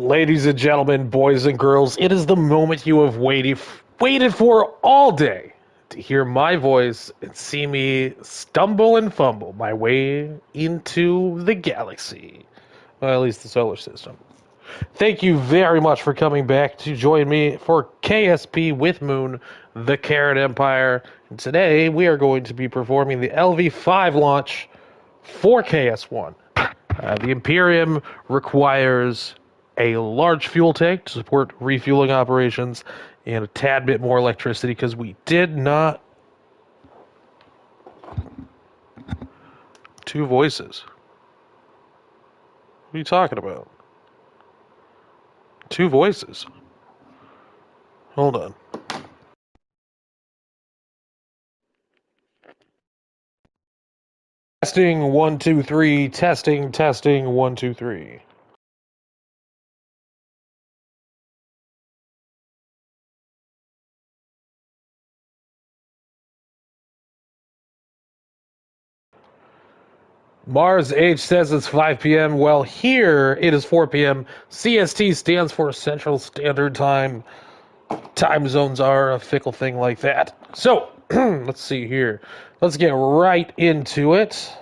Ladies and gentlemen, boys and girls, it is the moment you have waited for all day to hear my voice and see me stumble and fumble my way into the galaxy. Well, at least the solar system. Thank you very much for coming back to join me for KSP with Moon, the Kerran Empire. And today we are going to be performing the LV5 launch for KS-1. The Imperium requires a large fuel tank to support refueling operations and a tad bit more electricity because we did not... Two voices. What are you talking about? Two voices. Hold on. Testing 1 2 3. Testing 1 2 3. Mars H says it's 5 p.m. Well, here it is 4 p.m. CST stands for Central Standard Time. Time zones are a fickle thing like that. So, let's see here. Let's get right into it.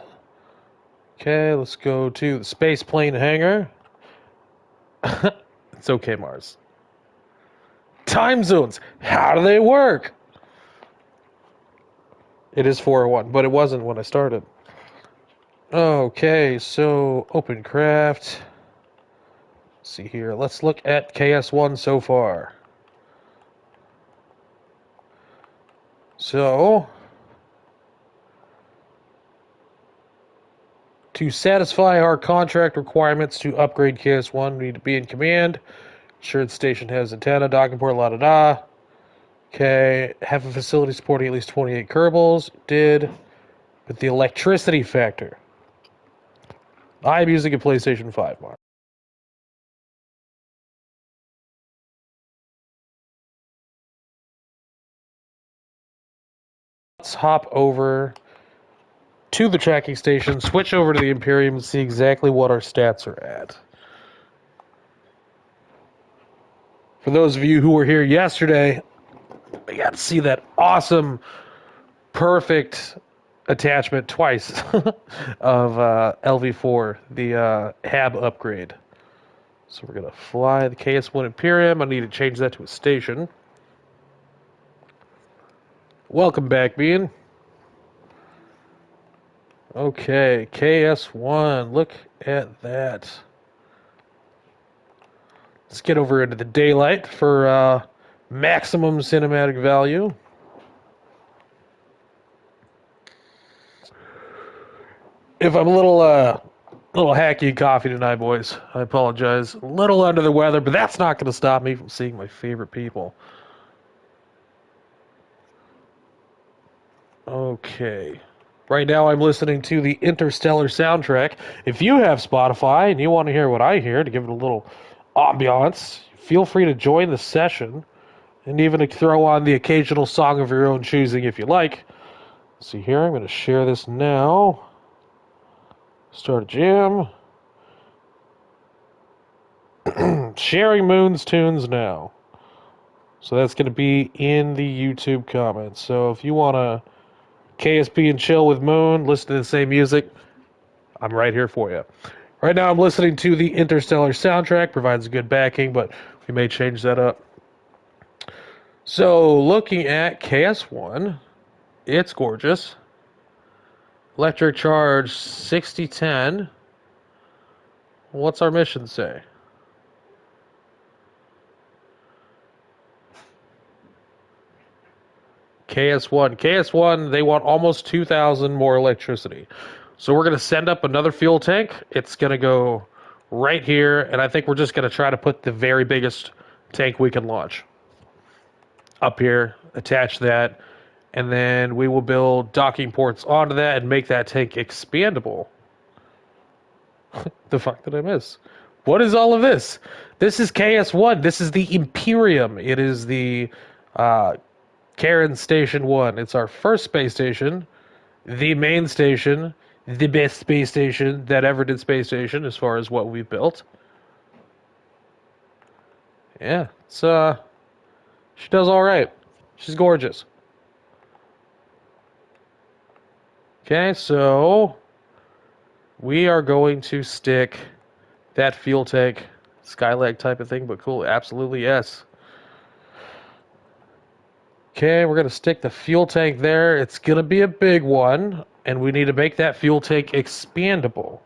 Okay, let's go to the space plane hangar. It's okay, Mars. Time zones. How do they work? It is 4:01, but it wasn't when I started. Okay, so open craft. Let's see here. Let's look at KS-1 so far. So, to satisfy our contract requirements to upgrade KS-1, we need to be in command. Assured station has antenna, docking port, la-da-da. Okay, have a facility supporting at least 28 Kerbals. Did. But the electricity factor. I'm using a PlayStation 5, Mark. Let's hop over to the tracking station, switch over to the Imperium, and see exactly what our stats are at. For those of you who were here yesterday, I got to see that awesome, perfect attachment twice of LV4, the HAB upgrade. So we're going to fly the KS-1 Imperium. I need to change that to a station. Welcome back, Bean. Okay, KS-1. Look at that. Let's get over into the daylight for maximum cinematic value. If I'm a little hacky coffee tonight, boys, I apologize. A little under the weather, but that's not going to stop me from seeing my favorite people. Okay. Right now I'm listening to the Interstellar soundtrack. If you have Spotify and you want to hear what I hear to give it a little ambiance, feel free to join the session and even to throw on the occasional song of your own choosing if you like. See here, I'm going to share this now. Start a jam. Sharing Moon's tunes now. So that's going to be in the YouTube comments. So if you want to KSP and chill with Moon, listen to the same music, I'm right here for you. Right now I'm listening to the Interstellar soundtrack, provides good backing, but we may change that up. So looking at KS-1, it's gorgeous. Electric charge 6010. What's our mission say? KS-1, they want almost 2,000 more electricity. So we're going to send up another fuel tank. It's going to go right here, and I think we're just going to try to put the very biggest tank we can launch up here, attach that, and then we will build docking ports onto that and make that tank expandable. The fuck did I miss? What is all of this? This is KS-1. This is the Imperium. It is the Kerran Station 1. It's our first space station, the main station, the best space station that ever did space station as far as what we've built. Yeah, it's she does all right. She's gorgeous. Okay, so we are going to stick that fuel tank, skylag type of thing, but cool, absolutely yes. Okay, we're gonna stick the fuel tank there. It's gonna be a big one, and we need to make that fuel tank expandable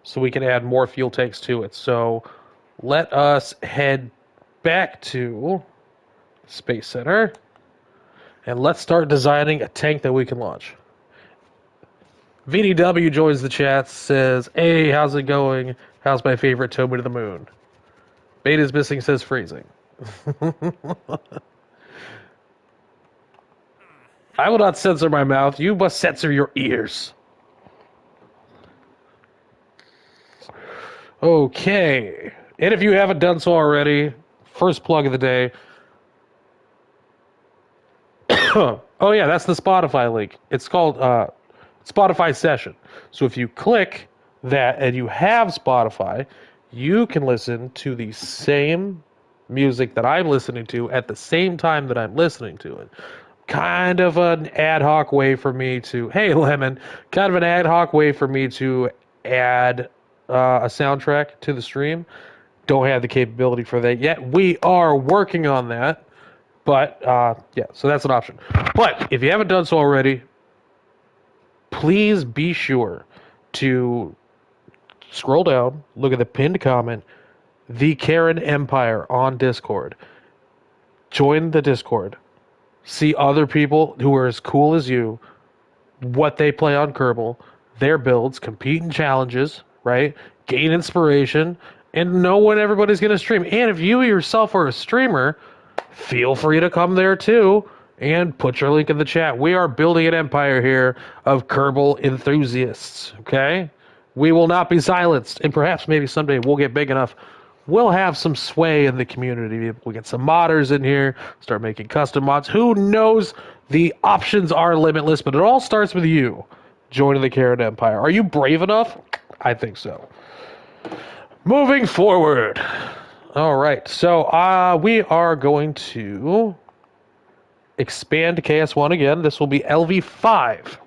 so we can add more fuel tanks to it. So let us head back to Space Center and let's start designing a tank that we can launch. VDW joins the chat, says, "Hey, how's it going? How's my favorite Toby to the Moon?" Beta's missing, says freezing. I will not censor my mouth. You must censor your ears. Okay. And if you haven't done so already, first plug of the day. Oh, yeah, that's the Spotify link. It's called Spotify Session. So if you click that and you have Spotify, you can listen to the same music that I'm listening to at the same time that I'm listening to it. Kind of an ad hoc way for me to, hey, Lemon, kind of an ad hoc way for me to add a soundtrack to the stream. Don't have the capability for that yet. We are working on that. But, yeah, so that's an option. But if you haven't done so already, please be sure to scroll down, look at the pinned comment, the Kerran Empire on Discord. Join the Discord. See other people who are as cool as you, what they play on Kerbal, their builds, compete in challenges, right? Gain inspiration, and know when everybody's going to stream. And if you yourself are a streamer, feel free to come there too and put your link in the chat. We are building an empire here of Kerbal enthusiasts, okay? We will not be silenced, and perhaps maybe someday we'll get big enough. We'll have some sway in the community. We'll get some modders in here, start making custom mods. Who knows? The options are limitless, but it all starts with you joining the Kerran Empire. Are you brave enough? I think so. Moving forward. All right, so we are going to expand KS-1 again. This will be LV5.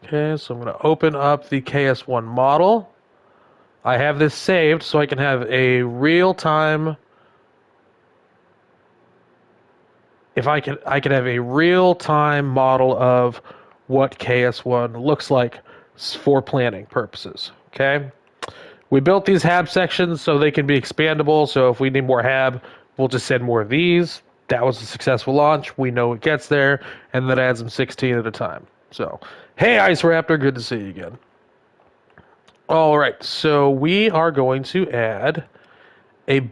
Okay, so I'm going to open up the KS-1 model. I have this saved so I can have a real-time... I can have a real-time model of what KS-1 looks like for planning purposes, okay? We built these HAB sections so they can be expandable, so if we need more HAB, we'll just send more of these. That was a successful launch. We know it gets there, and that adds them 16 at a time. So, hey, Ice Raptor, good to see you again. All right, so we are going to add a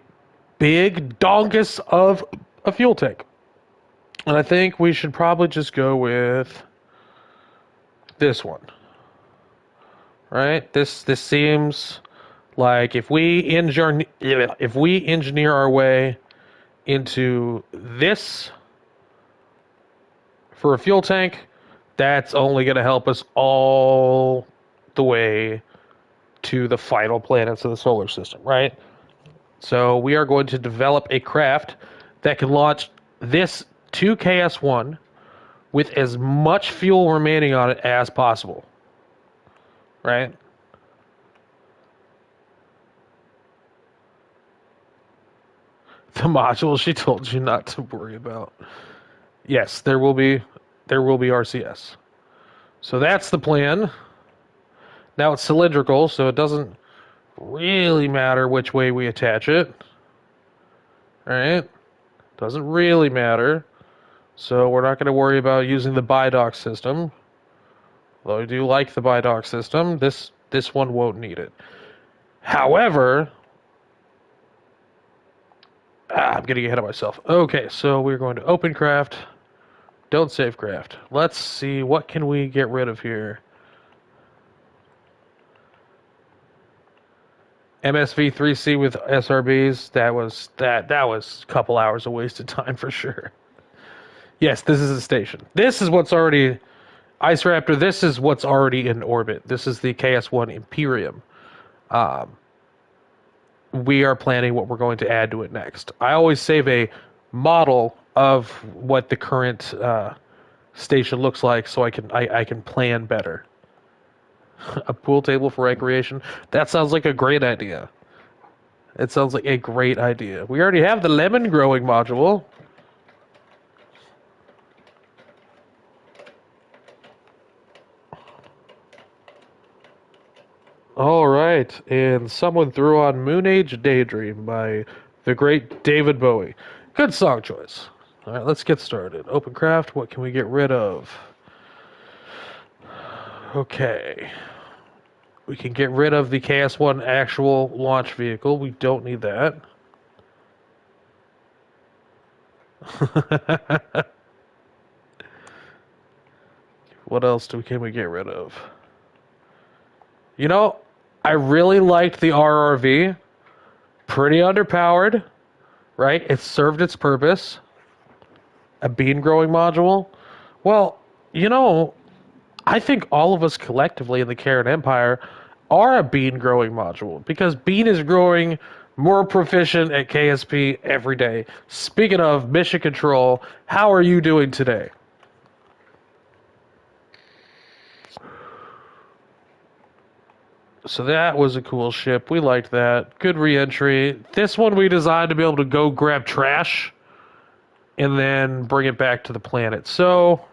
big donkus of a fuel tank. And I think we should probably just go with this one. Right? This seems like if we engineer our way into this for a fuel tank, that's only going to help us all the way to the final planets of the solar system, right? So we are going to develop a craft that can launch this to KS-1 with as much fuel remaining on it as possible, right? The module she told you not to worry about. Yes, there will be RCS. So that's the plan. Now it's cylindrical, so it doesn't really matter which way we attach it. Alright? Doesn't really matter. So we're not going to worry about using the bidock system. Though I do like the bidock system, this one won't need it. However, I'm getting ahead of myself. Okay, so we're going to open craft. Don't save craft. Let's see, what can we get rid of here? MSV3C with SRBs, that was a couple hours of wasted time for sure. Yes, this is a station. This is what's already Ice Raptor, this is what's already in orbit. This is the KS-1 Imperium. we are planning what we're going to add to it next. I always save a model of what the current station looks like so I can plan better. A pool table for recreation? That sounds like a great idea. It sounds like a great idea. We already have the lemon growing module. All right, and someone threw on Moon Age Daydream by the great David Bowie. Good song choice. All right, let's get started. Open craft, what can we get rid of? Okay. We can get rid of the KS-1 actual launch vehicle. We don't need that. What else can we get rid of? You know, I really liked the RRV. Pretty underpowered, right? It served its purpose. A bean growing module. Well, you know, I think all of us collectively in the Kerran Empire are a bean growing module because bean is growing more proficient at KSP every day. Speaking of mission control, how are you doing today? So that was a cool ship. We liked that. Good re-entry. This one we designed to be able to go grab trash and then bring it back to the planet. So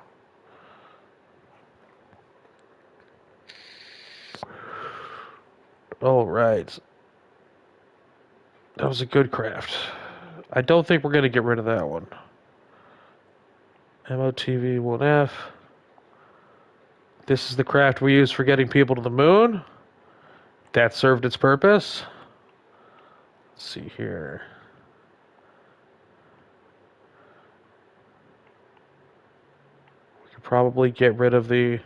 all right. That was a good craft. I don't think we're going to get rid of that one. MOTV 1F. This is the craft we use for getting people to the moon. That served its purpose. Let's see here. We could probably get rid of the...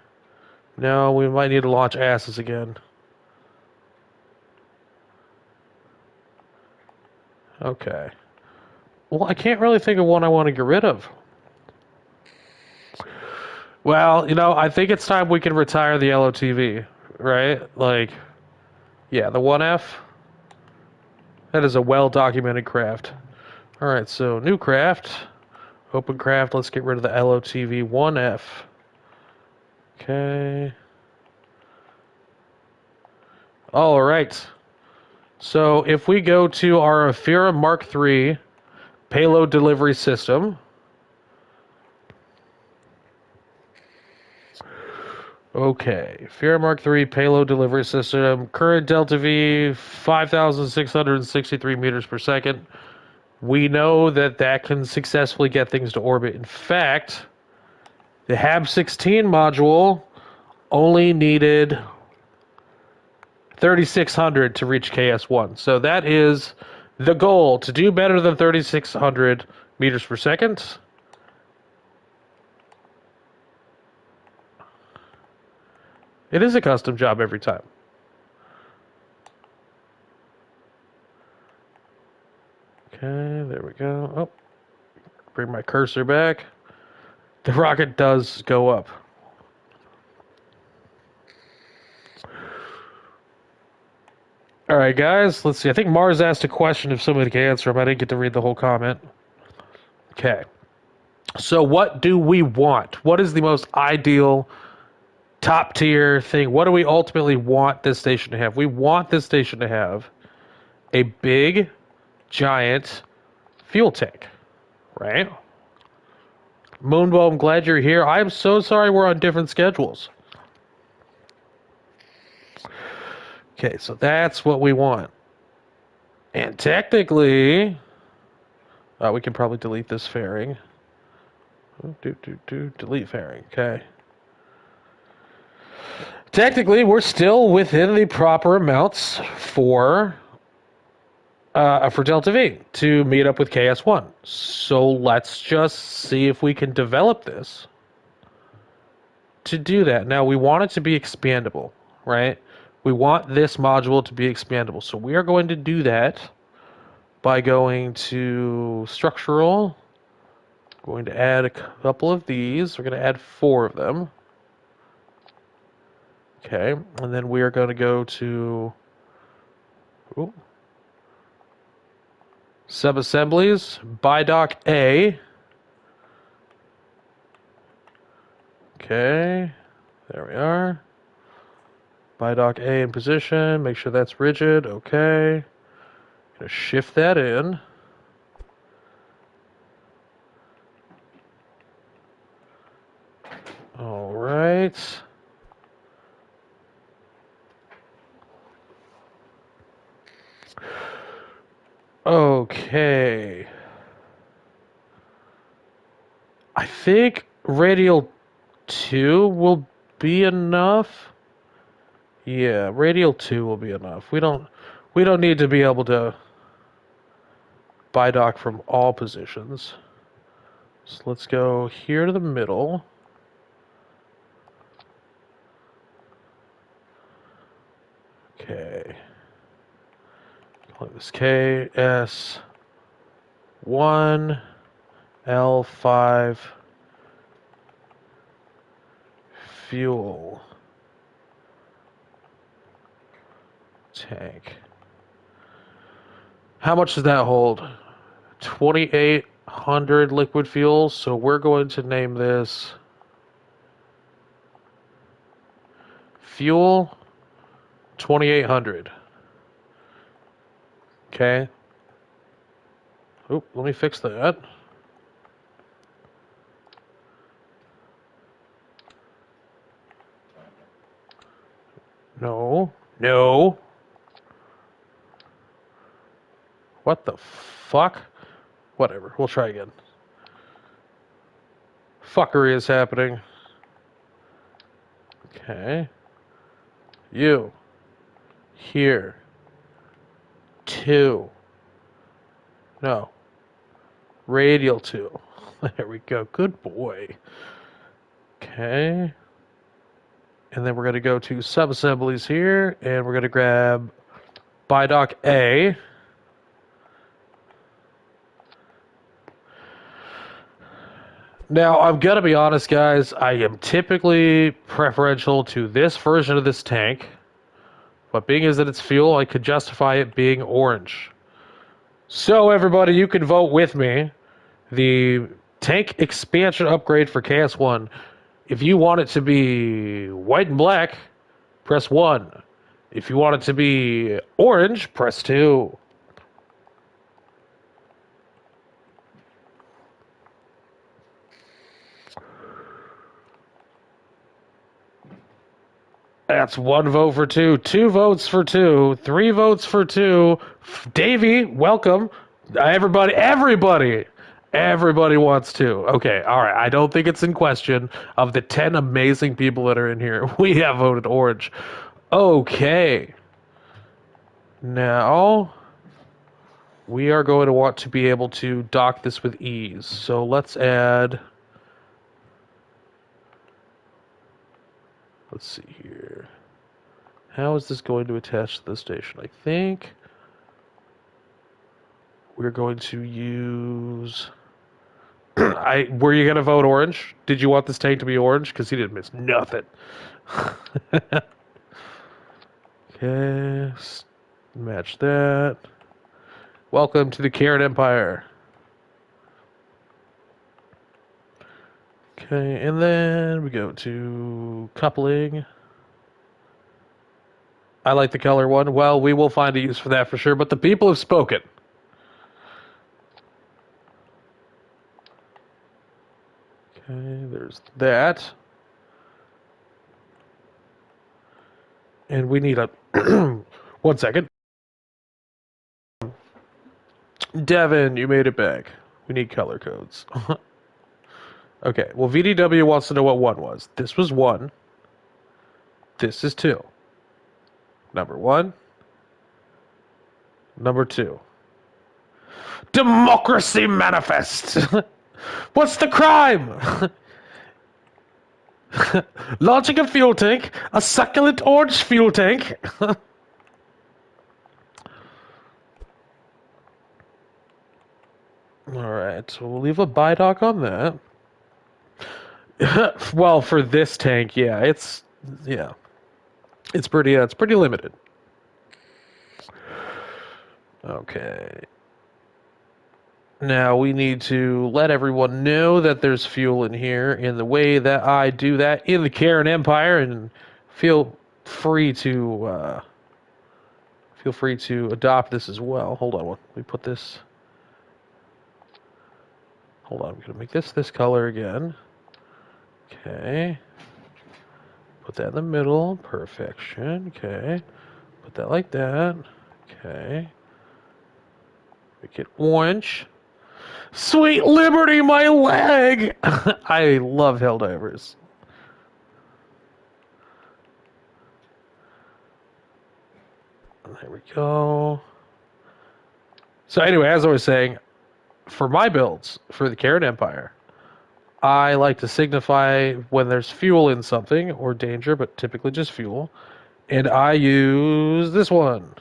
No, we might need to launch asses again. Okay. Well, I can't really think of one I want to get rid of. Well, you know, I think it's time we can retire the LOTV, right? Like, yeah, the 1F. That is a well-documented craft. All right, so new craft. Open craft, let's get rid of the LOTV 1F. Okay. All right. So if we go to our Imperium Mark III payload delivery system. Okay, Imperium Mark III payload delivery system. Current delta V 5,663 meters per second. We know that that can successfully get things to orbit. In fact, the HAB-16 module only needed 3,600 to reach KS-1. So that is the goal, to do better than 3,600 meters per second. It is a custom job every time. Okay, there we go. Oh, bring my cursor back. The rocket does go up. All right, guys, let's see. I think Mars asked a question if somebody can answer him. I didn't get to read the whole comment. Okay. So what do we want? What is the most ideal top tier thing? What do we ultimately want this station to have? We want this station to have a big, giant fuel tank, right? Moonbow, I'm glad you're here. I'm so sorry we're on different schedules. Okay, so that's what we want. And technically, we can probably delete this fairing. Delete fairing. Okay. Technically, we're still within the proper amounts for Delta V to meet up with KS-1. So let's just see if we can develop this to do that. Now, we want it to be expandable, right? We want this module to be expandable. So we are going to do that by going to structural. Going to add a couple of these. We're going to add 4 of them. Okay, and then we are going to go to... Ooh. Sub-assemblies, bidock A. Okay, there we are. Bidock A in position, make sure that's rigid, okay. Gonna shift that in. All right. Okay. I think radial 2 will be enough. Yeah, radial 2 will be enough. We don't need to be able to bidock from all positions. So let's go here to the middle. Okay. Call this KS-1 LV5 fuel tank. How much does that hold? 2,800 liquid fuel. So we're going to name this fuel 2,800. Okay. Oop, let me fix that. No. No. What the fuck? Whatever. We'll try again. Fuckery is happening. Okay. You. Here. 2. No. Radial 2. There we go. Good boy. Okay. And then we're going to go to sub-assemblies here, and we're going to grab bidock A. Now, I'm going to be honest, guys. I am typically preferential to this version of this tank. But being as that it's fuel, I could justify it being orange. So, everybody, you can vote with me. The tank expansion upgrade for KS-1. If you want it to be white and black, press 1. If you want it to be orange, press 2. That's 1 vote for 2, 2 votes for 2, 3 votes for 2. Davey, welcome. Everybody wants to. Okay, all right. I don't think it's in question. Of the 10 amazing people that are in here, we have voted orange. Okay. Now, we are going to want to be able to dock this with ease. So let's add... Let's see here. How is this going to attach to the station? I think we're going to use... Were you going to vote orange? Did you want this tank to be orange? Because he didn't miss nothing. Okay, match that. Welcome to the Kerran Empire. Okay, and then we go to coupling. I like the color one. Well, we will find a use for that for sure, but the people have spoken. Okay, there's that. And we need a... 1 second. Devin, you made it back. We need color codes. Okay, well, VDW wants to know what 1 was. This was 1. This is 2. Number 1. Number 2. Democracy Manifest! What's the crime? Launching a fuel tank, a succulent orange fuel tank. Alright, so we'll leave a bidock on that. Well, for this tank, yeah, it's pretty limited. Okay. Now we need to let everyone know that there's fuel in here in the way that I do that in the Kerran Empire, and feel free to adopt this as well. Hold on, let me put this. Hold on, I'm gonna make this color again. Okay, put that in the middle. Perfection. Okay, put that like that. Okay, make it orange. Sweet Liberty, my leg! I love Helldivers. There we go. So anyway, as I was saying, for my builds, for the Kerran Empire, I like to signify when there's fuel in something, or danger, but typically just fuel. And I use this one.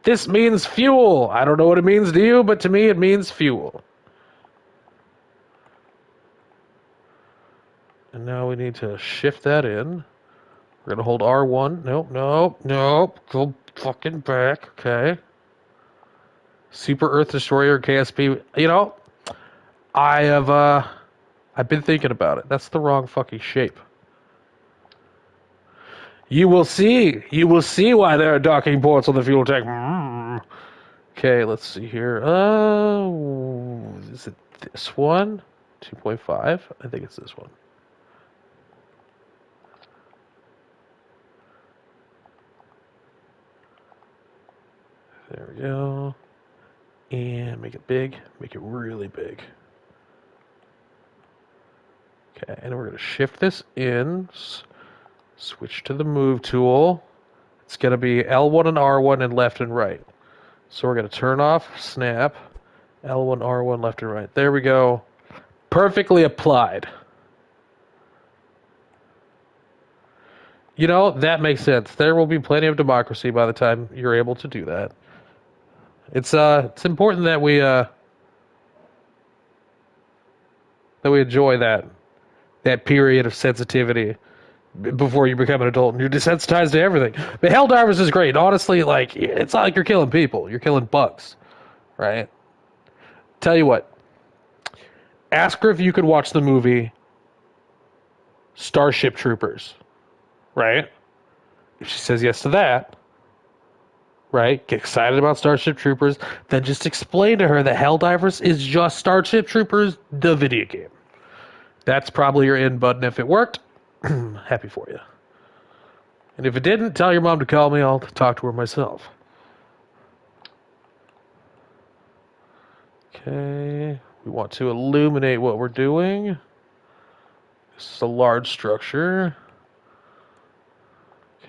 This means fuel. I don't know what it means to you, but to me it means fuel. And now we need to shift that in. We're going to hold R1. Nope. Go fucking back. Okay. Super Earth Destroyer KSP. You know, I've been thinking about it. That's the wrong fucking shape. You will see. You will see why there are docking ports on the fuel tank. Okay, let's see here. Is it this one? 2.5? I think it's this one. There we go. And make it big. Make it really big. Okay, and we're going to shift this in. Switch to the move tool. It's going to be L1 and R1 and left and right. So we're going to turn off snap. L1, R1, left and right. There we go. Perfectly applied. You know, that makes sense. There will be plenty of democracy by the time you're able to do that. It's important that we enjoy that period of sensitivity before you become an adult and you're desensitized to everything. But Helldivers is great. Honestly, like, it's not like you're killing people. You're killing bugs, right? Tell you what. Ask her if you could watch the movie Starship Troopers, right? If she says yes to that, right? Get excited about Starship Troopers. Then just explain to her that Helldivers is just Starship Troopers, the video game. That's probably your in button. If it worked, happy for you. And if it didn't, tell your mom to call me. I'll talk to her myself. Okay. We want to illuminate what we're doing. This is a large structure.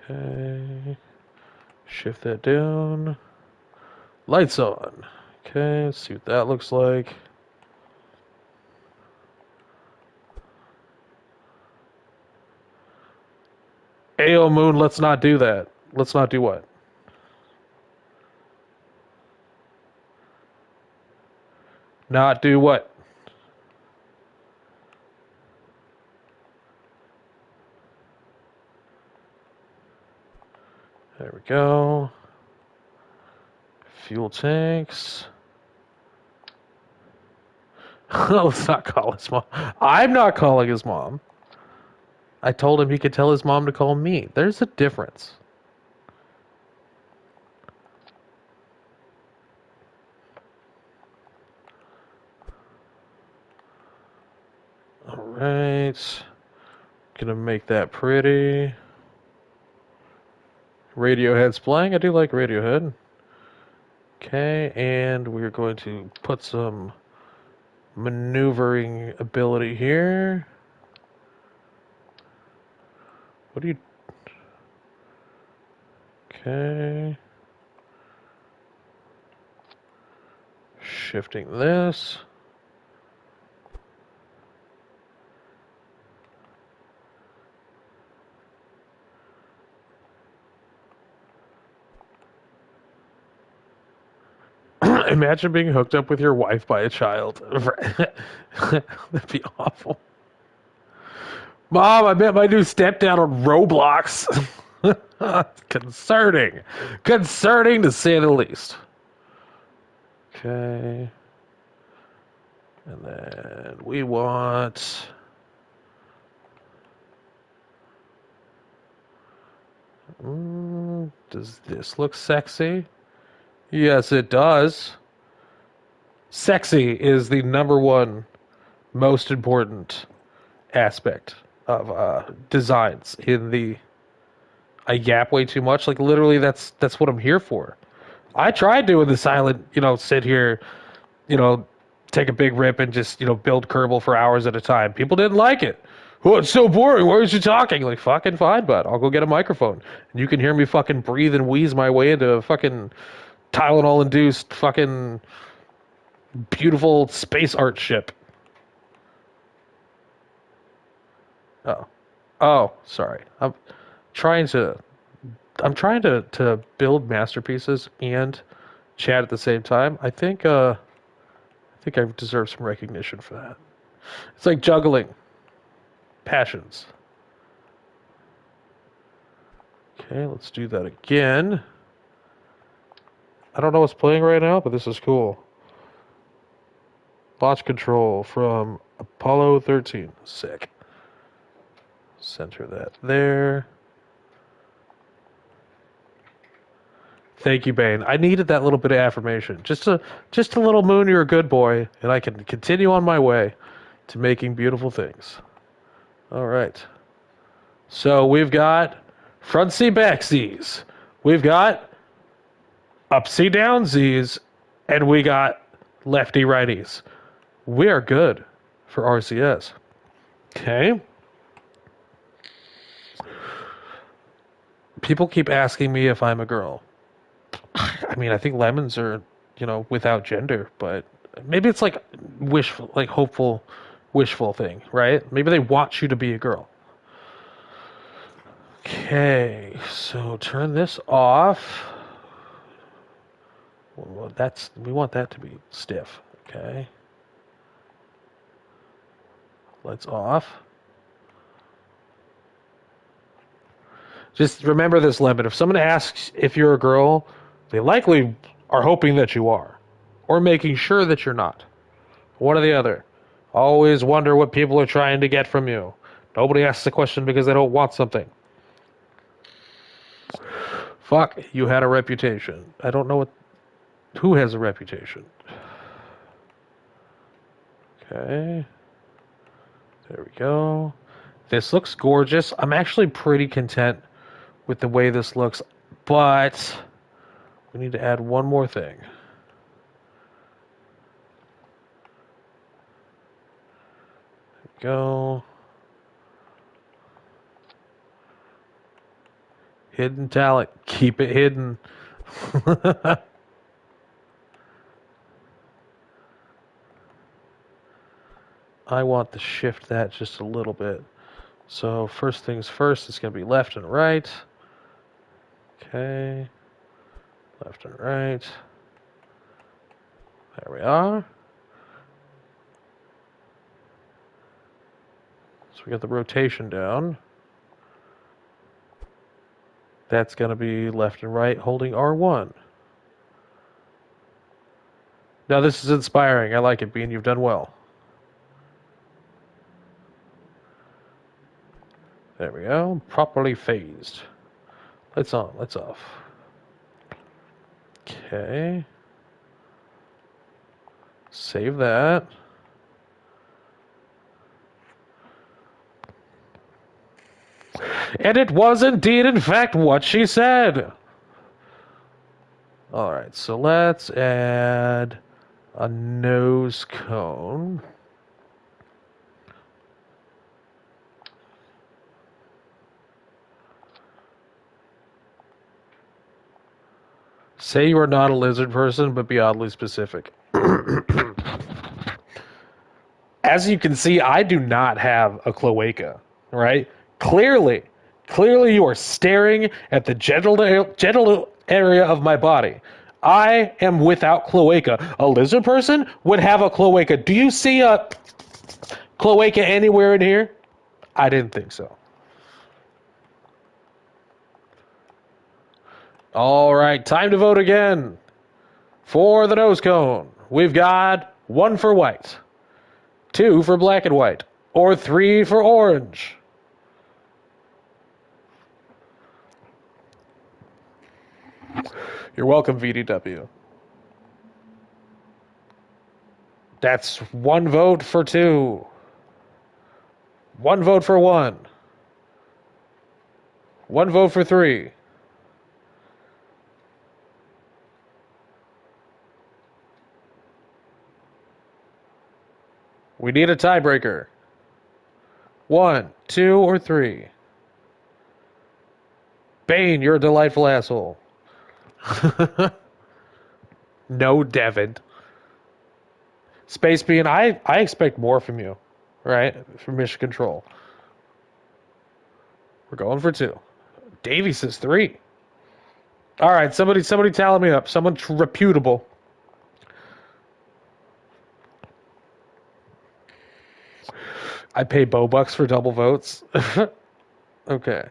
Okay. Shift that down. Lights on. Okay, let's see what that looks like. Ayo Moon, let's not do that. Let's not do what? Not do what? There we go. Fuel tanks. Let's not call his mom. I'm not calling his mom. I told him he could tell his mom to call me. There's a difference. All right. Gonna make that pretty. Radiohead's playing. I do like Radiohead. Okay, and we're going to put some maneuvering ability here. What do you... Okay. Shifting this. Imagine being hooked up with your wife by a child. That'd be awful. Mom, I met my new stepdad on Roblox. Concerning. Concerning to say the least. Okay. And then we want... does this look sexy? Yes, it does. Sexy is the number one most important aspect of designs in the... I yap way too much. Like, literally, that's what I'm here for. I tried doing the silent, sit here, you know, take a big rip and just, build Kerbal for hours at a time. People didn't like it. Oh, it's so boring. Why aren't you talking? Like, fucking fine, bud. I'll go get a microphone. And you can hear me fucking breathe and wheeze my way into a fucking Tylenol-induced fucking beautiful space art ship. Oh. Oh, sorry. Trying to I'm trying to build masterpieces and chat at the same time. I think I deserve some recognition for that. It's like juggling passions. Okay, let's do that again. I don't know what's playing right now, but this is cool. Launch control from Apollo 13. Sick. Center that there. Thank you, Bane. I needed that little bit of affirmation. Just a little moon, you're a good boy, and I can continue on my way to making beautiful things. All right. So we've got front C, back C's. We've got up C, down Z's, and we got lefty righties. We are good for RCS. Okay. People keep asking me if I'm a girl. I mean, I think lemons are, without gender, but maybe it's like wishful, like hopeful, wishful thing, right? Maybe they want you to be a girl. Okay, so turn this off. Well, we want that to be stiff. Okay. Lights off. Just remember this, Lemon. If someone asks if you're a girl, they likely are hoping that you are, or making sure that you're not. One or the other. Always wonder what people are trying to get from you. Nobody asks a question because they don't want something. Fuck, you had a reputation. I don't know who has a reputation. Okay. There we go. This looks gorgeous. I'm actually pretty content with the way this looks, but we need to add one more thing. There we go. Hidden talent. Keep it hidden. I want to shift that just a little bit. So first things first, it's going to be left and right. Okay. Left and right. There we are. So we got the rotation down. That's going to be left and right holding R1. Now this is inspiring. I like it, Bean. You've done well. There we go. Properly phased. Lights on, lights off. Okay. Save that. And it was indeed, in fact, what she said. All right, so let's add a nose cone. Say you are not a lizard person, but be oddly specific. As you can see, I do not have a cloaca, right? Clearly you are staring at the genital area of my body. I am without cloaca. A lizard person would have a cloaca. Do you see a cloaca anywhere in here? I didn't think so. All right, time to vote again. For the nose cone, we've got one for white. 2 for black and white, or 3 for orange. You're welcome, VDW. That's 1 vote for 2. 1 vote for 1. 1 vote for 3. We need a tiebreaker. 1, 2, or 3. Bane, you're a delightful asshole. No, Devin. Space Bean, I expect more from you, right? For mission control. We're going for 2. Davey says 3. All right, somebody tally me up. Someone reputable. I pay $Bucks for double votes. Okay.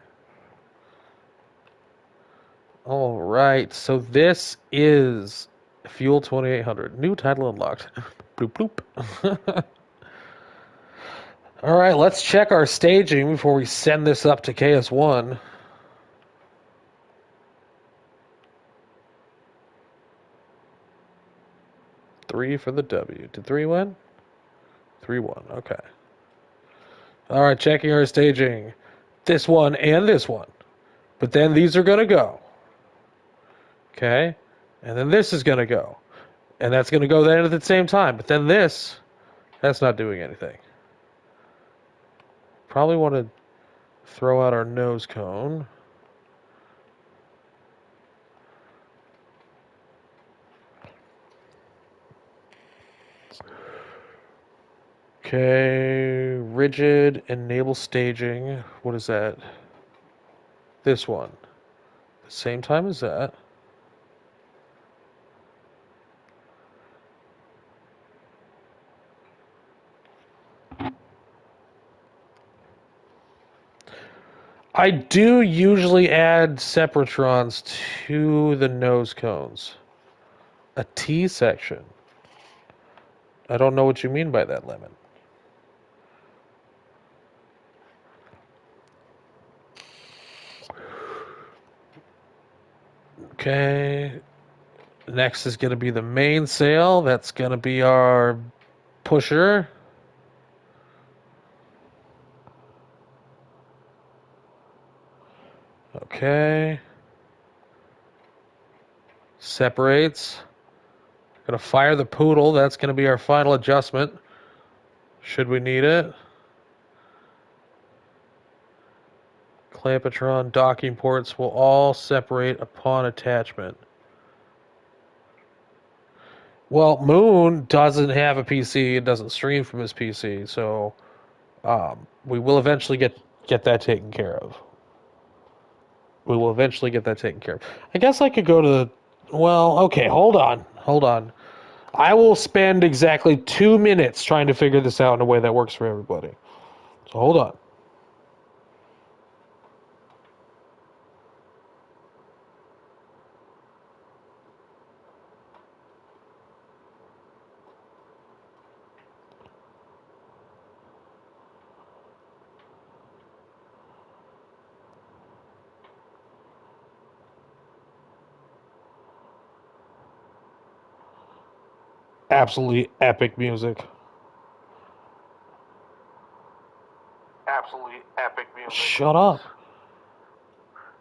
All right, so this is Fuel 2800. New title unlocked. Bloop, bloop. All right, let's check our staging before we send this up to KS-1. Three for the W. Did 3 win? 3-1. Okay. All right, checking our staging. This one and this one. But then these are going to go. Okay? And then this is going to go. And that's going to go then at the same time. But then this, that's not doing anything. Probably want to throw out our nose cone. Okay, rigid enable staging. What is that? This one. The same time as that. I do usually add separatrons to the nose cones. A T section. I don't know what you mean by that, Lemon. Okay. Next is going to be the mainsail. That's going to be our pusher. Okay. Separates. Going to fire the poodle. That's going to be our final adjustment. Should we need it. Clampetron docking ports will all separate upon attachment. Well, Moon doesn't have a PC. It doesn't stream from his PC, so we will eventually get that taken care of. We will eventually get that taken care of. I guess I could go to the... Well, okay, hold on. I will spend exactly 2 minutes trying to figure this out in a way that works for everybody. So hold on. Absolutely epic music. Absolutely epic music. Shut up.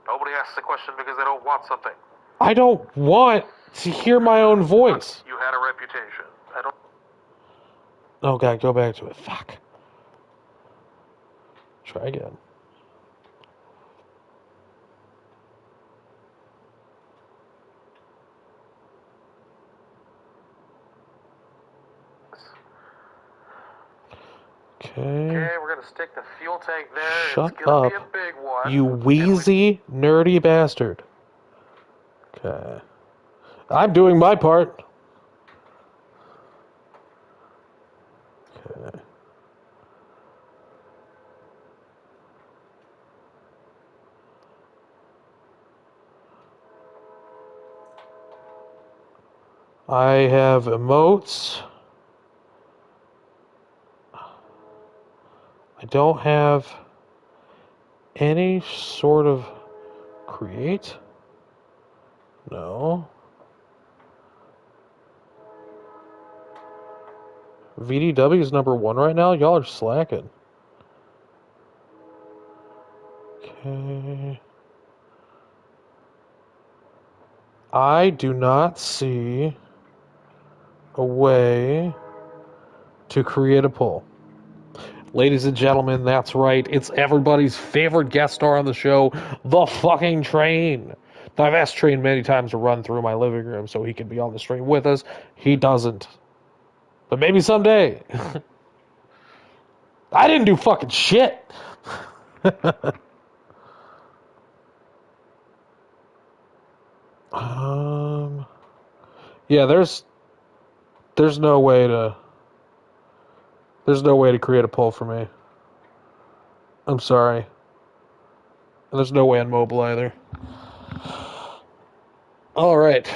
Nobody asks the question because they don't want something. I don't want to hear my own voice. You had a reputation. I don't... Oh, God, go back to it. Fuck. Try again. Okay. Okay, we're going to stick the fuel tank there. Shut it's going up. to be a big one. You wheezy, nerdy bastard. Okay. I'm doing my part. Okay. I have emotes. don't have any sort of create. No. VDW is number 1 right now? Y'all are slacking. Okay. I do not see a way to create a poll. Ladies and gentlemen, that's right. It's everybody's favorite guest star on the show, the fucking Train. Now, I've asked Train many times to run through my living room so he can be on the stream with us. He doesn't. But maybe someday. I didn't do fucking shit. Yeah, there's no way to create a poll for me. I'm sorry. And there's no way on mobile either. All right.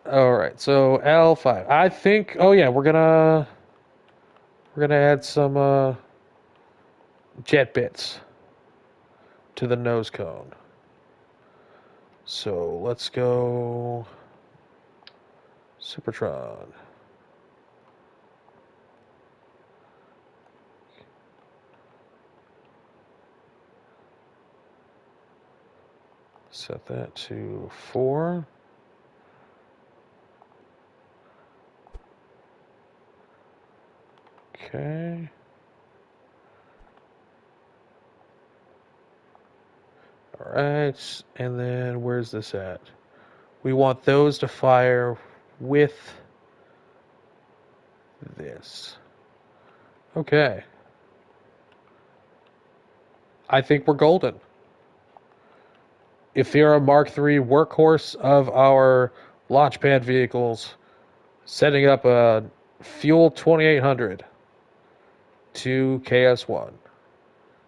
All right. So L5. I think. Oh yeah, we're gonna add some jet bits to the nose cone. So let's go Supertron. Set that to 4. Okay. All right. And then where's this at? We want those to fire with this. Okay. I think we're golden. If you're a Mark III workhorse of our launchpad vehicles, setting up a Fuel 2800 to KS-1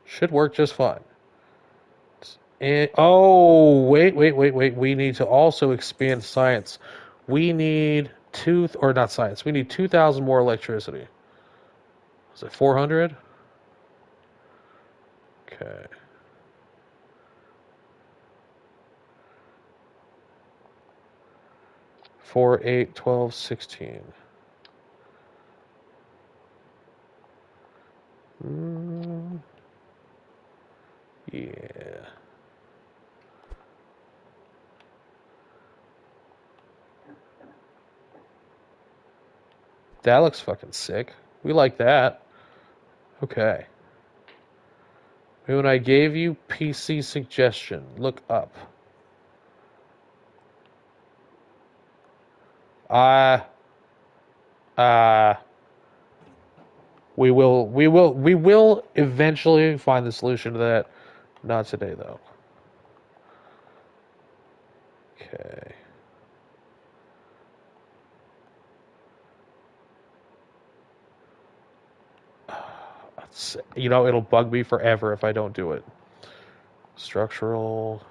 should work just fine. And, oh, wait. We need to also expand science. We need not science. We need 2,000 more electricity. Is it 400? Okay. 4, 8, 12, 16. Yeah. That looks fucking sick. We like that. Okay. When I gave you PC suggestion, look up. We will eventually find the solution to that. Not today though. Okay. It'll bug me forever if I don't do it. Structural.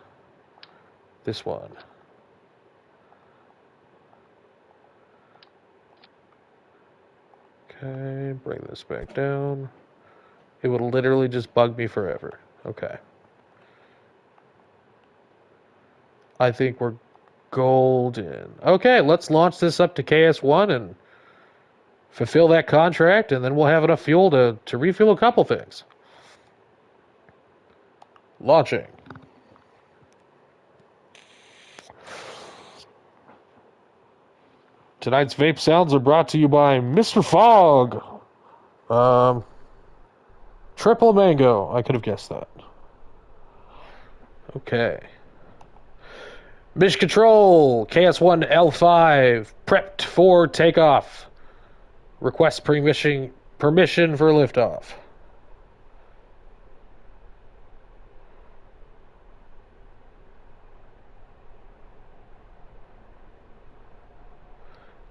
This one. Okay, bring this back down. It would literally just bug me forever. Okay. I think we're golden. Okay, let's launch this up to KS-1 and fulfill that contract, and then we'll have enough fuel to refuel a couple things. Launching. Tonight's vape sounds are brought to you by Mr. Fogg. Triple mango. I could have guessed that. Okay. Mission Control, KS-1 L5, prepped for takeoff. Request permission for liftoff.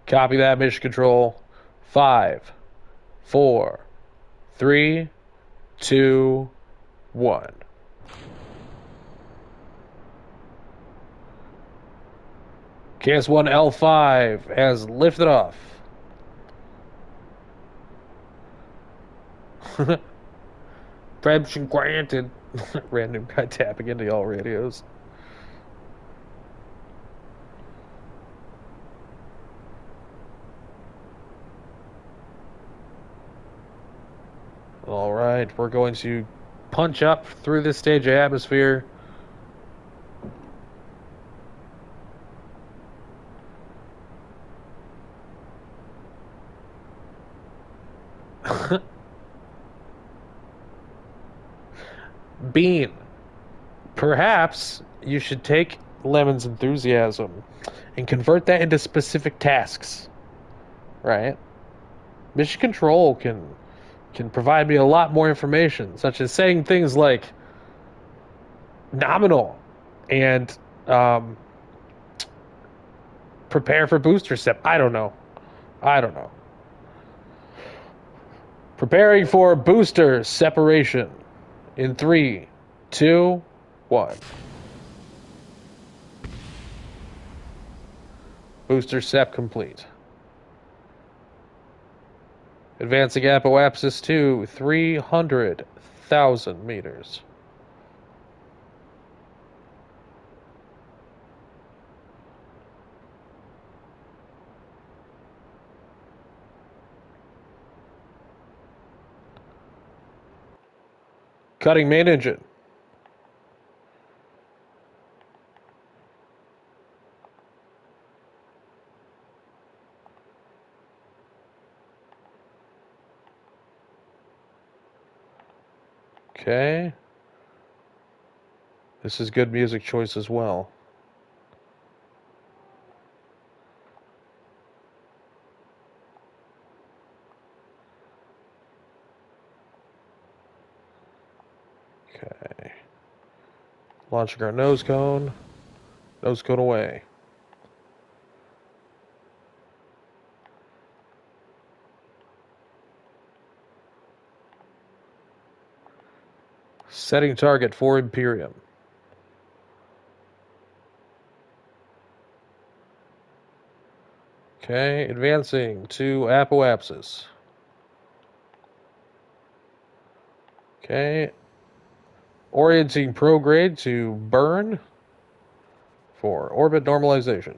Copy that, Mission Control. 5, 4, 3, 2, 1. KS-1 L5 has lifted off. Permission granted. Random guy tapping into all radios. All right, we're going to punch up through this stage of atmosphere. Bean, perhaps you should take Lemon's enthusiasm and convert that into specific tasks, right? Mission Control can provide me a lot more information, such as saying things like nominal and prepare for booster step. I don't know. Preparing for booster separation in 3, 2, 1. Booster sep complete. Advancing apoapsis to 300,000 meters. Cutting main engine. Okay. This is good music choice as well. Okay. Launching our nose cone. Nose cone away. Setting target for Imperium. Okay, advancing to apoapsis. Okay. Orienting prograde to burn for orbit normalization.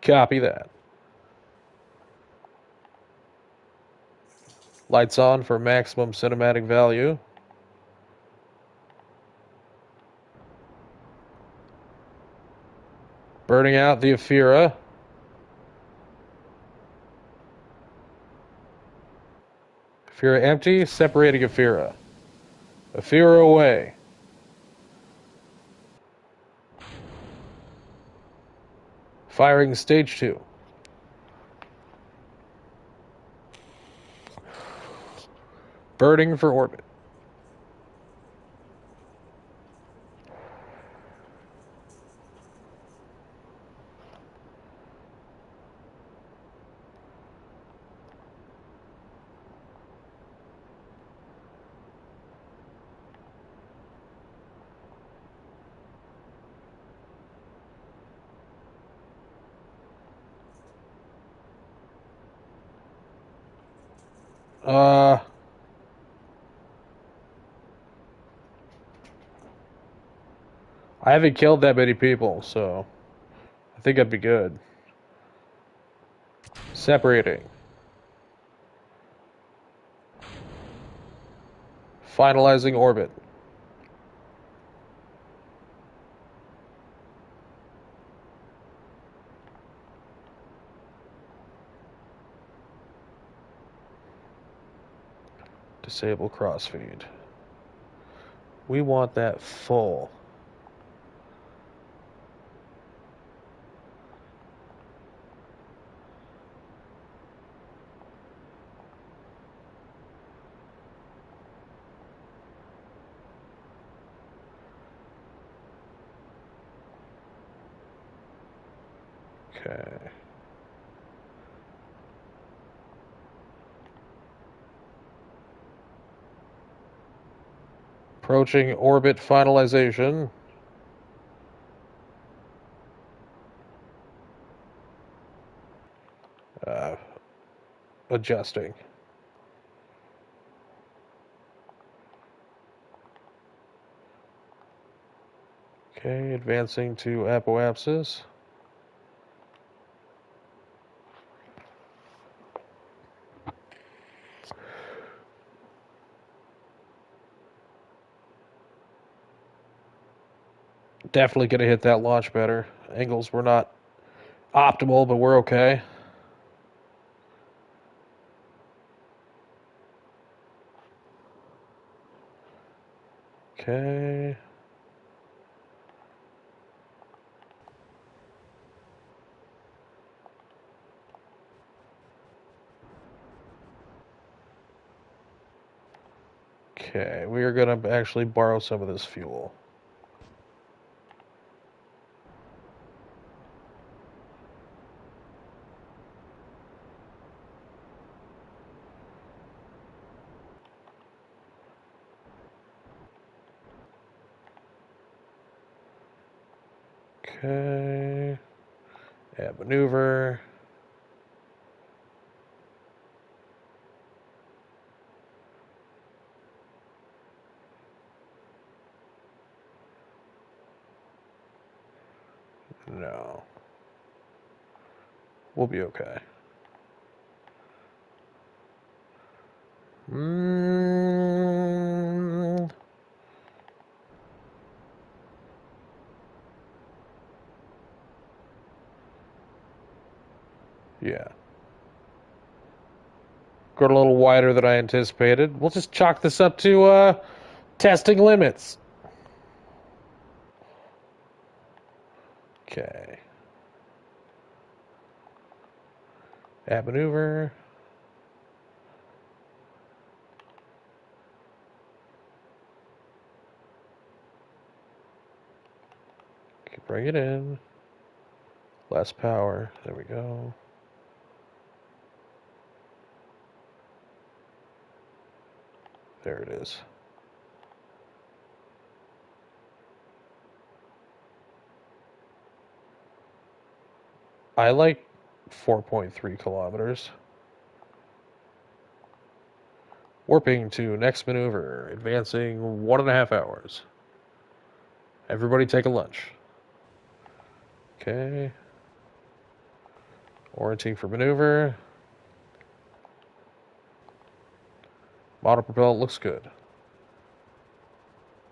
Copy that. Lights on for maximum cinematic value. Burning out the Ephira. Ephira empty, separating Ephira. Ephira away. Firing stage 2. Burning for orbit. I haven't killed that many people, so I think I'd be good. Separating. Finalizing orbit. Disable crossfeed. We want that full. Okay. Approaching orbit finalization. Adjusting. Okay, advancing to apoapsis. Definitely going to hit that launch better. Angles were not optimal, but we're okay. Okay. Okay, we are going to actually borrow some of this fuel. Okay. Add maneuver. No. We'll be okay. Yeah. Got a little wider than I anticipated. We'll just chalk this up to testing limits. Okay. Add maneuver. Okay, bring it in. Less power. There we go. There it is. I like 4.3 kilometers. Warping to next maneuver. Advancing 1.5 hours. Everybody take a lunch. Okay. Orienting for maneuver. Model propellant looks good.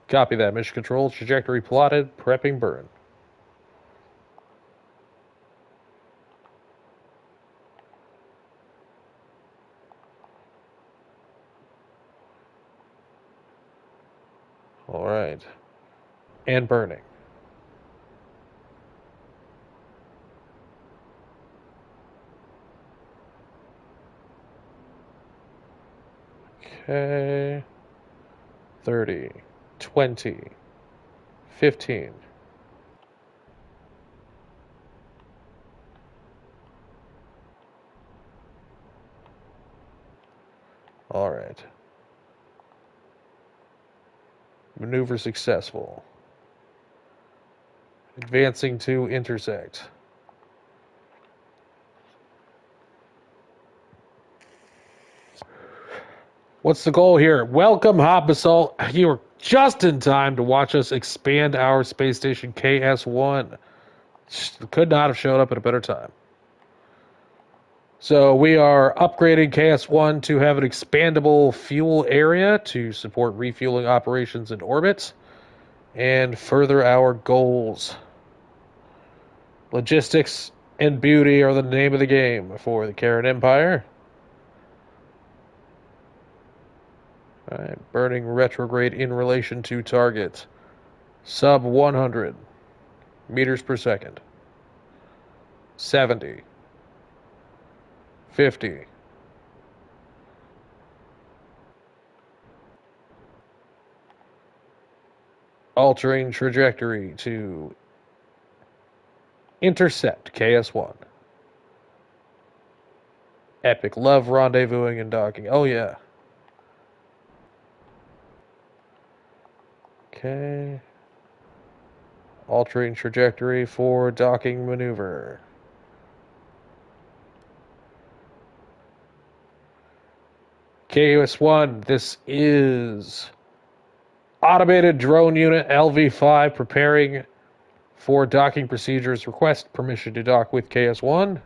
Copy that. Mission control. Trajectory plotted. Prepping burn. All right. And burning. Okay. 30, 20, 15. All right. Maneuver successful. Advancing to intersect. What's the goal here? Welcome, Hop Assault. You are just in time to watch us expand our space station KS-1. Could not have showed up at a better time. So we are upgrading KS-1 to have an expandable fuel area to support refueling operations in orbit and further our goals. Logistics and beauty are the name of the game for the Kerran Empire. All right, burning retrograde in relation to target. Sub 100 meters per second. 70. 50. Altering trajectory to intercept KS-1. Epic love rendezvousing and docking. Oh, yeah. Okay. Altering trajectory for docking maneuver. KS-1, this is automated drone unit LV5 preparing for docking procedures. Request permission to dock with KS-1.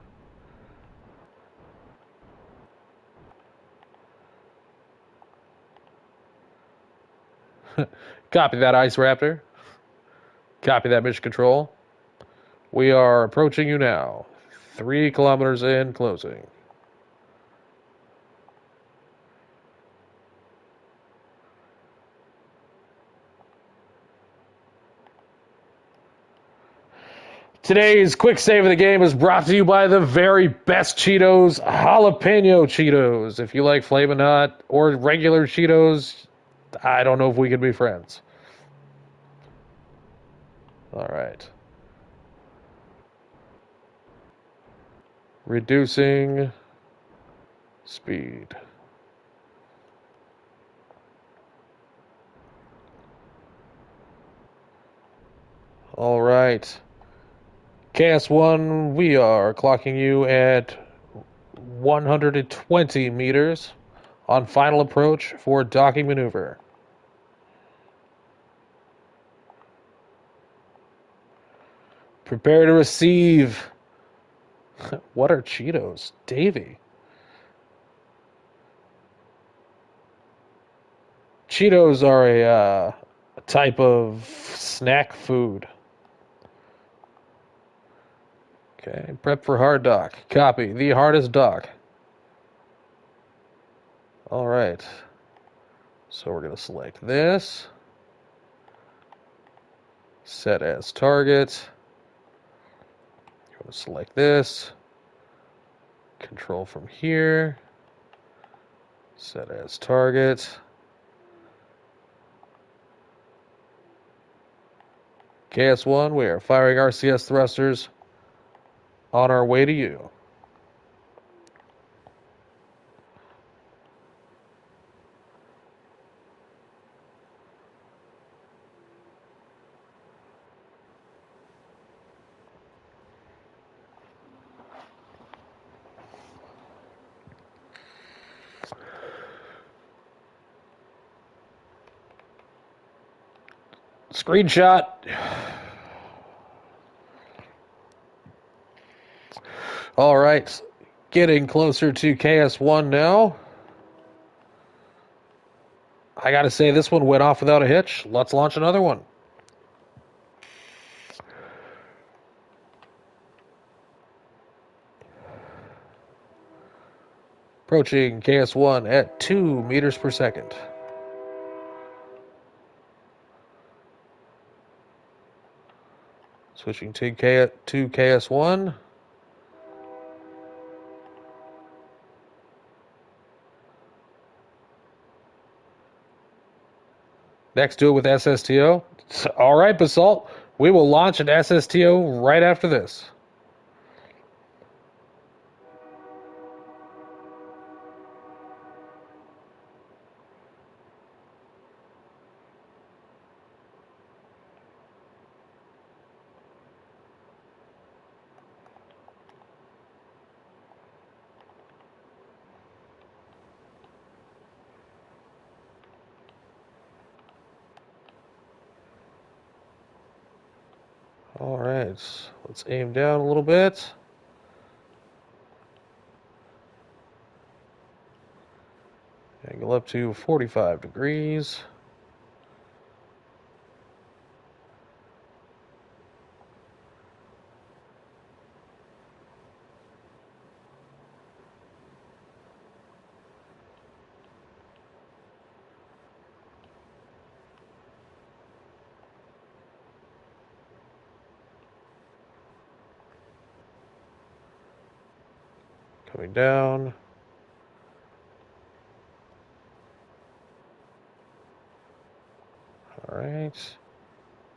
Copy that, Ice Raptor. Copy that, Mission Control. We are approaching you now. 3 kilometers in, closing. Today's quick save of the game is brought to you by the very best Cheetos, Jalapeno Cheetos. If you like Flamin' Hot or regular Cheetos, I don't know if we could be friends. All right. Reducing speed. All right. KS-1, we are clocking you at 120 meters on final approach for docking maneuver. Prepare to receive. What are Cheetos? Davy. Cheetos are a type of snack food. Okay, prep for hard dock. Copy. The hardest dock. All right. So we're going to select this. Set as target. You're going to select this. Control from here. Set as target. KS-1, we are firing RCS thrusters on our way to you. Screenshot. All right. Getting closer to KS-1 now. I gotta say, this one went off without a hitch. Let's launch another one. Approaching KS-1 at 2 meters per second. Switching to KS-1. Next, do it with SSTO. All right, Basalt. We will launch an SSTO right after this. All right, let's aim down a little bit. Angle up to 45 degrees. Coming down. All right.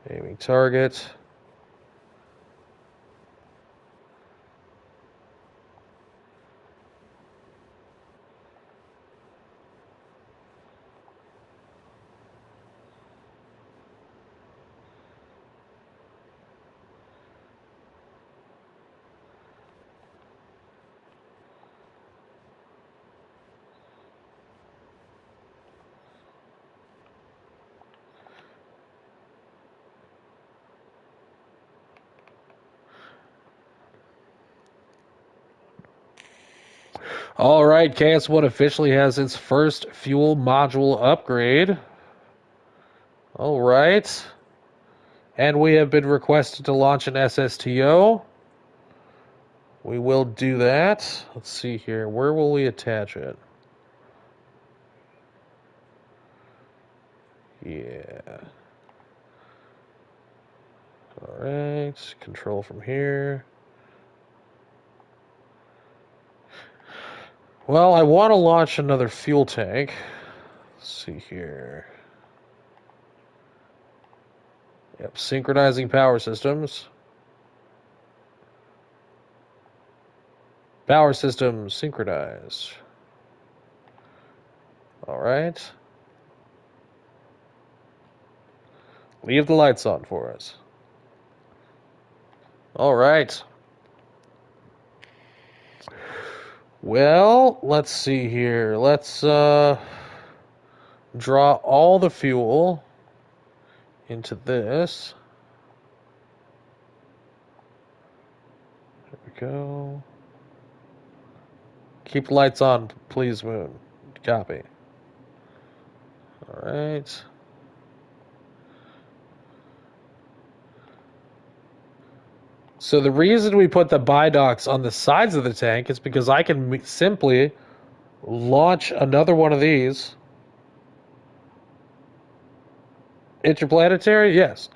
Aiming target. All right, KS-1 officially has its first fuel module upgrade. All right. And we have been requested to launch an SSTO. We will do that. Let's see here. Where will we attach it? Yeah. All right. Control from here. Well, I want to launch another fuel tank. Let's see here. Yep, synchronizing power systems. Power systems synchronize. All right. Leave the lights on for us. All right. Well, let's see here. Let's draw all the fuel into this. There we go. Keep the lights on, please, Moon. Copy. All right. So the reason we put the bidocks on the sides of the tank is because I can simply launch another one of these. Interplanetary? Yes.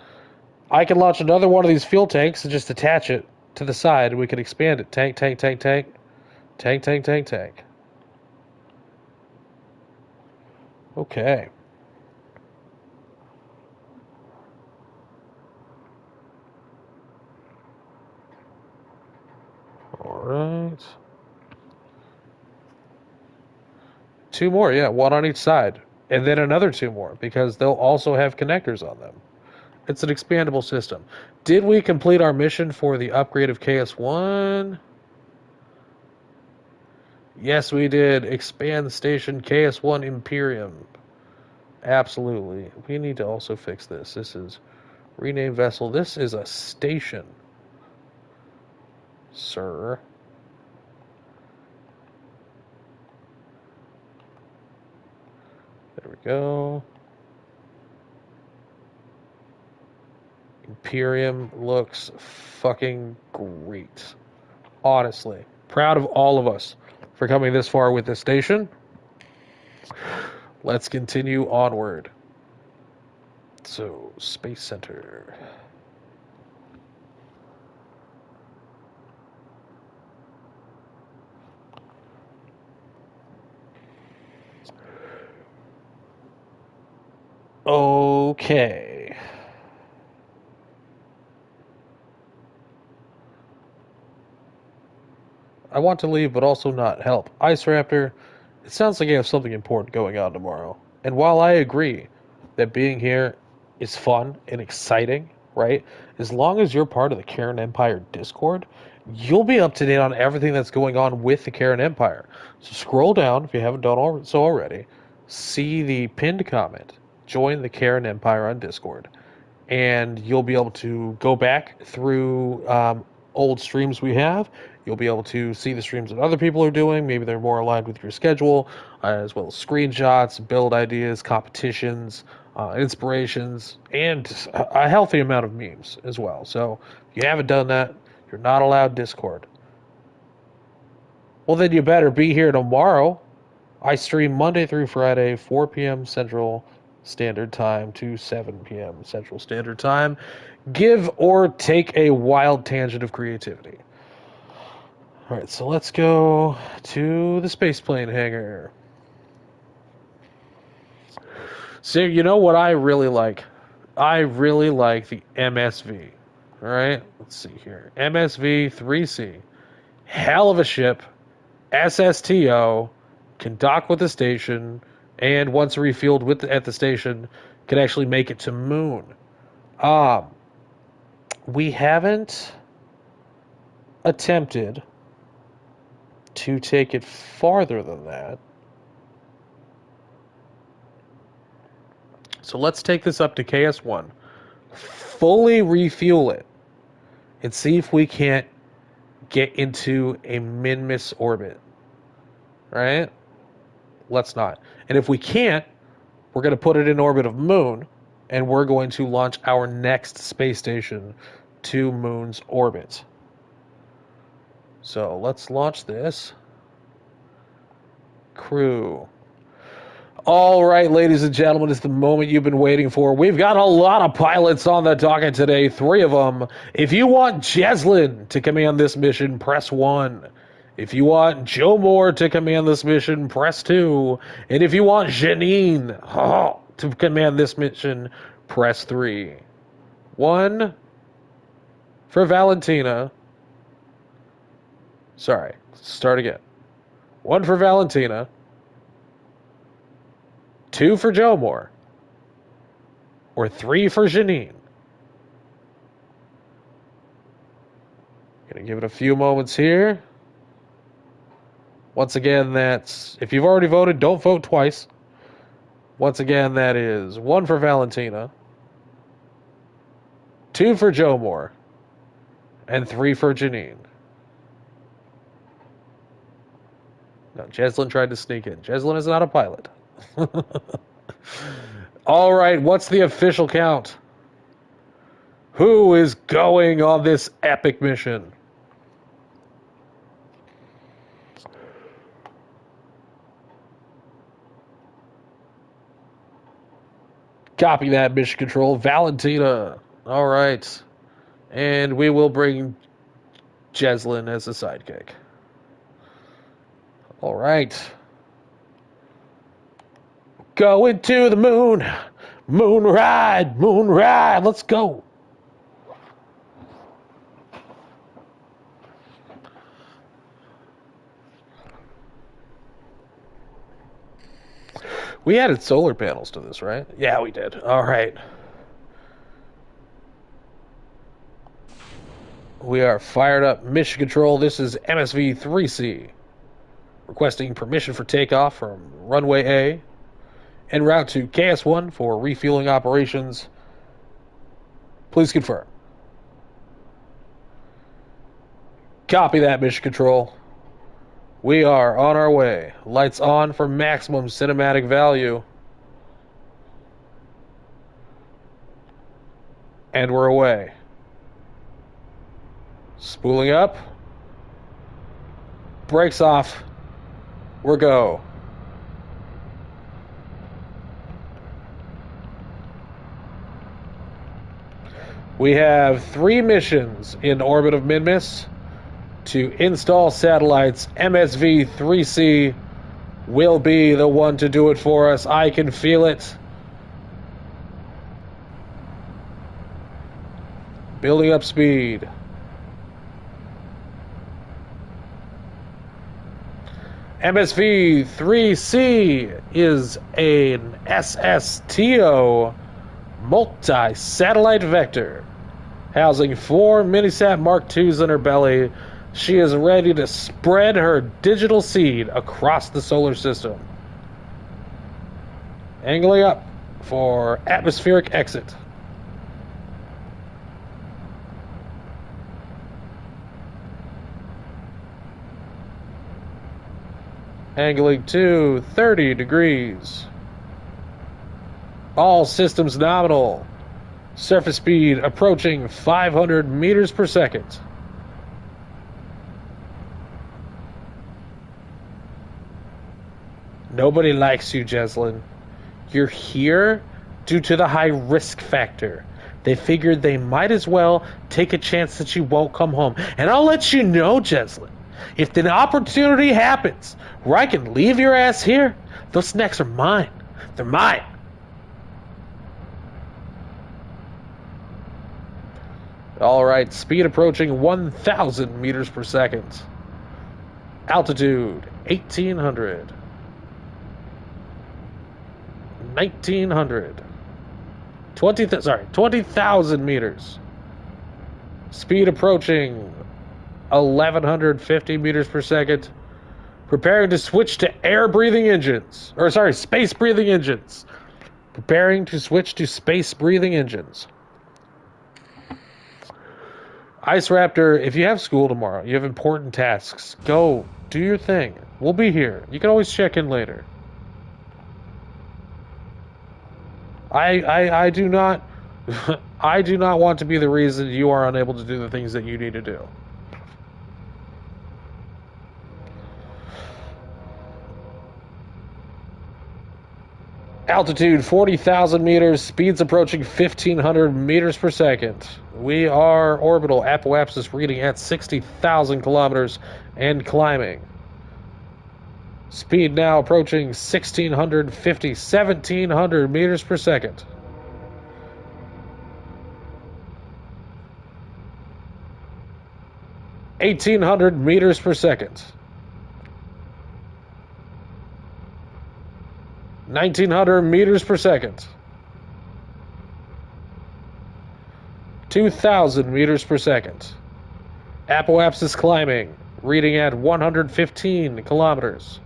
I can launch another one of these fuel tanks and just attach it to the side. We can expand it. Tank, tank, tank, tank. Tank, tank, tank, tank. Okay. All right. Two more, yeah, one on each side. And then another two more, because they'll also have connectors on them. It's an expandable system. Did we complete our mission for the upgrade of KS-1? Yes, we did. Expand station KS-1 Imperium. Absolutely. We need to also fix this. This is rename vessel. This is a station, sir. There we go. Imperium looks fucking great. Honestly. Proud of all of us for coming this far with this station. Let's continue onward. So, Space Center. Okay. I want to leave, but also not help. Ice Raptor, it sounds like you have something important going on tomorrow. And while I agree that being here is fun and exciting, right? As long as you're part of the Kerran Empire Discord, you'll be up to date on everything that's going on with the Kerran Empire. So scroll down if you haven't done so already. See the pinned comment. Join the Kerran Empire on Discord. And you'll be able to go back through old streams we have. You'll be able to see the streams that other people are doing. Maybe they're more aligned with your schedule, as well as screenshots, build ideas, competitions, inspirations, and a healthy amount of memes as well. So if you haven't done that, you're not allowed Discord. Well, then you better be here tomorrow. I stream Monday through Friday, 4 p.m. Central Standard Time to 7 p.m. Central Standard Time. Give or take a wild tangent of creativity. All right, so let's go to the spaceplane hangar. So, you know what I really like? I really like the MSV. All right, let's see here. MSV 3C. Hell of a ship. SSTO. Can dock with the station. And once refueled at the station, can actually make it to Moon. We haven't attempted to take it farther than that. So let's take this up to KS-1, fully refuel it, and see if we can't get into a min-miss orbit. right? Let's not. And if we can't, we're going to put it in orbit of Moon, and we're going to launch our next space station to Moon's orbit. So let's launch this. Crew. All right, ladies and gentlemen, it's the moment you've been waiting for. We've got a lot of pilots on the docket today, 3 of them. If you want Jeslyn to command this mission, press 1. If you want Joe Moore to command this mission, press 2. And if you want Janine to command this mission, press 3. 1 for Valentina. Sorry, start again. 1 for Valentina. 2 for Joe Moore. Or 3 for Janine. Gonna give it a few moments here. Once again, that's, if you've already voted, don't vote twice. Once again, that is 1 for Valentina, 2 for Joe Moore, and 3 for Janine. No, Jeslyn tried to sneak in. Jeslyn is not a pilot. All right, what's the official count? Who is going on this epic mission? Copy that, mission control. Valentina. All right. And we will bring Jeslyn as a sidekick. All right. Going to the moon. Moon ride. Moon ride. Let's go. We added solar panels to this, right? Yeah, we did. All right. We are fired up. Mission control. This is MSV-3C. Requesting permission for takeoff from runway A. En route to KS-1 for refueling operations. Please confirm. Copy that, mission control. We are on our way. Lights on for maximum cinematic value. And we're away. Spooling up. Brakes off. We're go. We have 3 missions in orbit of Minmus. To install satellites. MSV-3C will be the one to do it for us. I can feel it. Building up speed. MSV-3C is an SSTO multi-satellite vector housing 4 Minisat Mark IIs in her belly. She is ready to spread her digital seed across the solar system. Angling up for atmospheric exit. Angling to 30 degrees. All systems nominal. Surface speed approaching 500 meters per second. Nobody likes you, Jeslyn. You're here due to the high risk factor. They figured they might as well take a chance that you won't come home. And I'll let you know, Jeslyn, if the opportunity happens where I can leave your ass here, those snacks are mine. They're mine. All right, speed approaching 1,000 meters per second. Altitude 1,800. 1,900. 20,000 meters. Speed approaching 1,150 meters per second. Preparing to switch to air-breathing engines. Space-breathing engines. Preparing to switch to space-breathing engines. Ice Raptor, if you have school tomorrow, you have important tasks, go, do your thing. We'll be here. You can always check in later. I do not I do not want to be the reason you are unable to do the things that you need to do. Altitude 40,000 meters, speeds approaching 1,500 meters per second. We are orbital, apoapsis reading at 60,000 kilometers and climbing. Speed now approaching 1,700 meters per second. $1,800 meters per second. 1,900 meters per second. 2,000 meters per second. Apoapsis climbing, reading at 115 kilometers.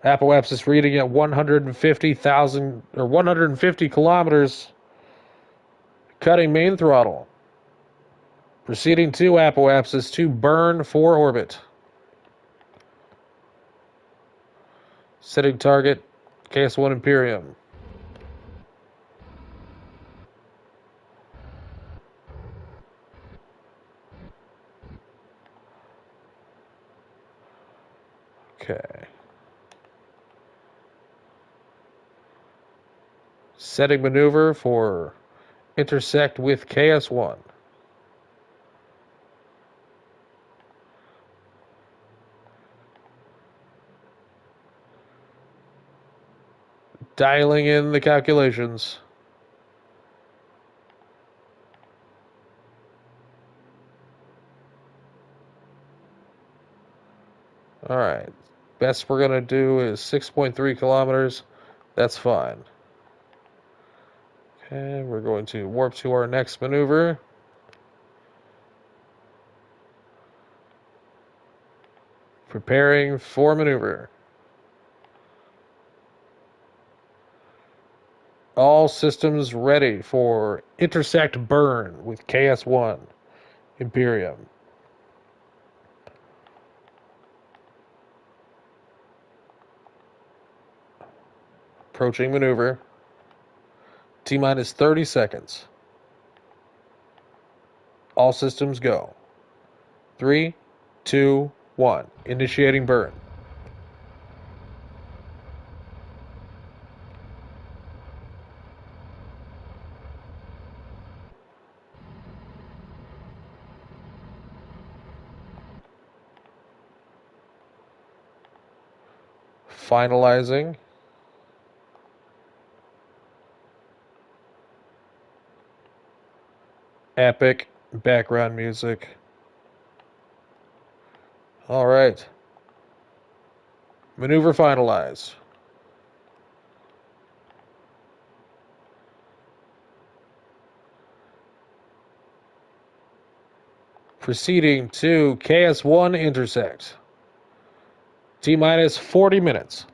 Apoapsis reading at 150,000 or 150 kilometers. Cutting main throttle. Proceeding to apoapsis to burn for orbit. Setting target KS-1 Imperium. Okay. Setting maneuver for intersect with KS-1. Dialing in the calculations. All right. Best we're going to do is 6.3 kilometers. That's fine. Okay, we're going to warp to our next maneuver. Preparing for maneuver. All systems ready for intersect burn with KS-1 Imperium. Approaching maneuver. T-minus 30 seconds. All systems go. 3, 2, 1. Initiating burn. Finalizing. Epic background music. All right. Maneuver finalized. Proceeding to KS-1 intersect. T-minus 40 minutes.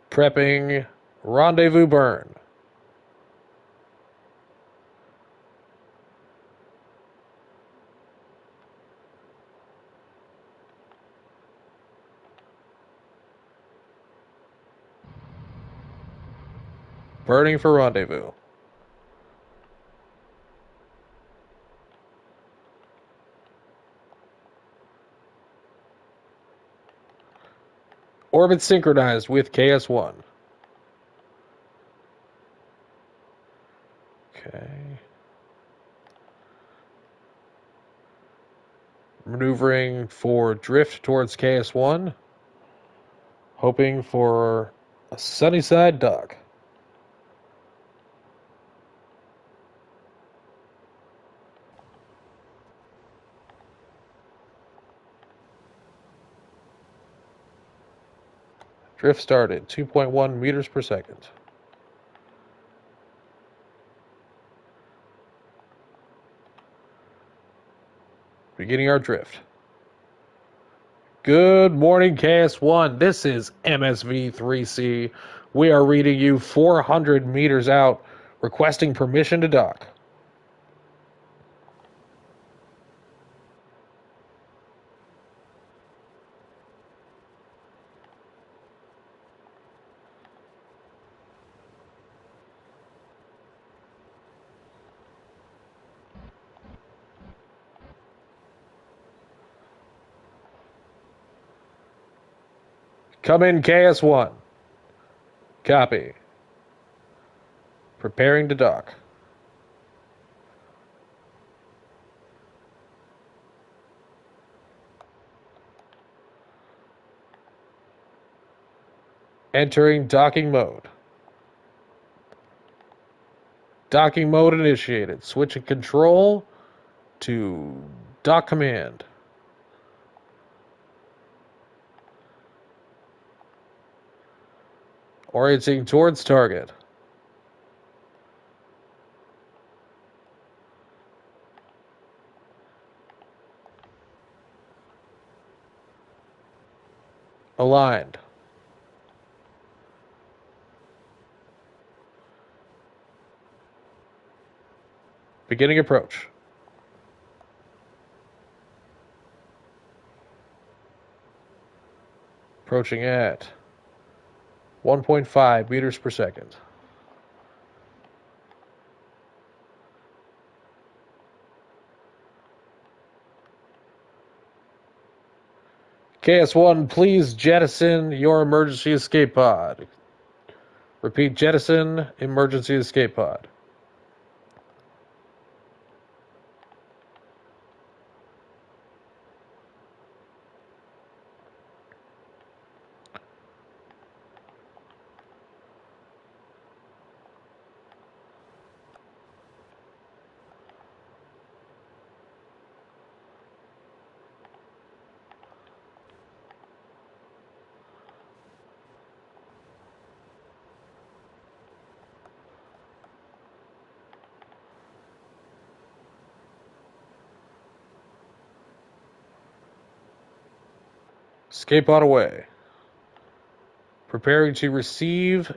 Prepping rendezvous burn. Burning for rendezvous. Orbit synchronized with KS-1. Okay. Maneuvering for drift towards KS-1. Hoping for a sunny side dock. Drift started, 2.1 meters per second. Beginning our drift. Good morning, KS-1. This is MSV3C. We are reading you 400 meters out, requesting permission to dock. Come in, KS-1. Copy. Preparing to dock. Entering docking mode. Docking mode initiated. Switching control to dock command. Orienting towards target. Aligned. Beginning approach. Approaching at 1.5 meters per second. KS-1, please jettison your emergency escape pod. Repeat, jettison emergency escape pod. Escape pod away. Preparing to receive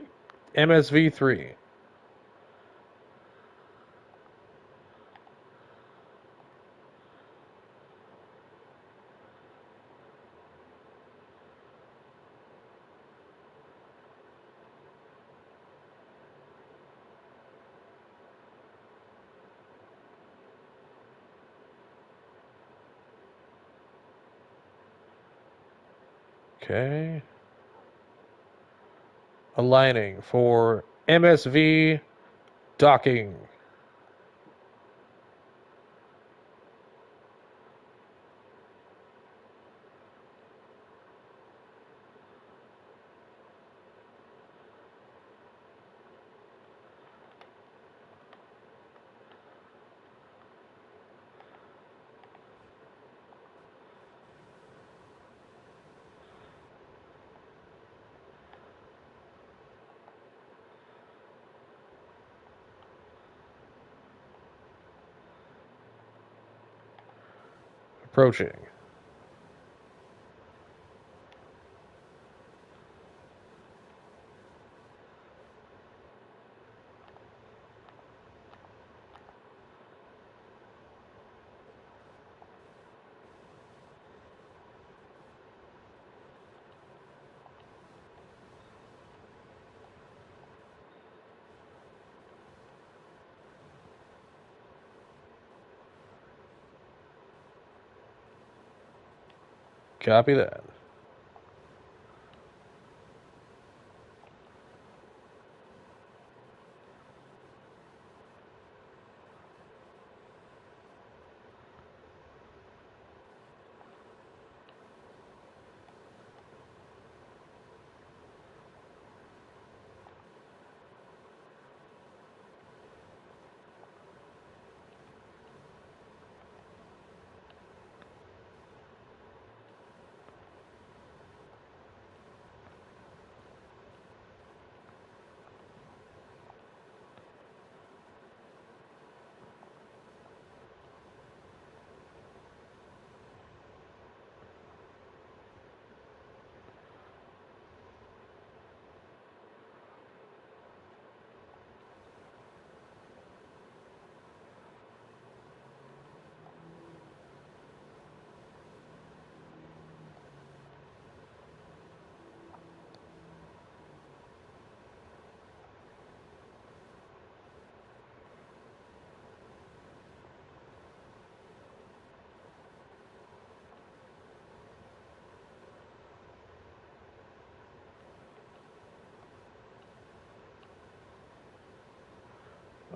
MSV3. Okay. Aligning for MSV docking. Approaching. Copy that.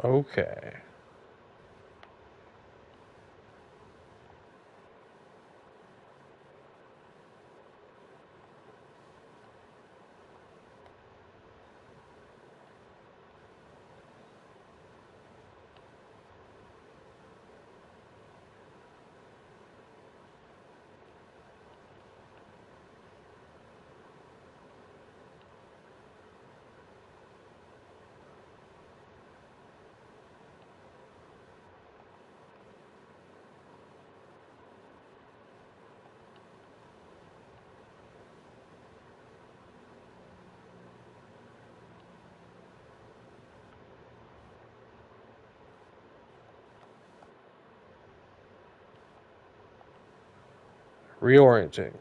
Okay. Reorienting.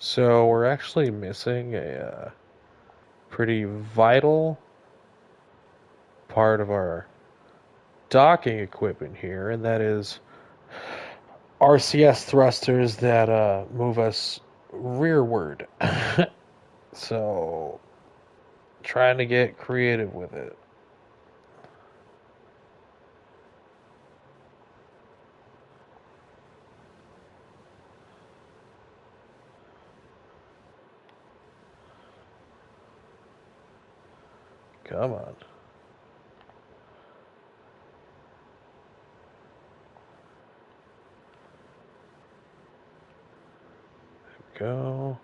So we're actually missing a pretty vital part of our docking equipment here, and that is RCS thrusters that move us rearward. So trying to get creative with it. Come on. Go.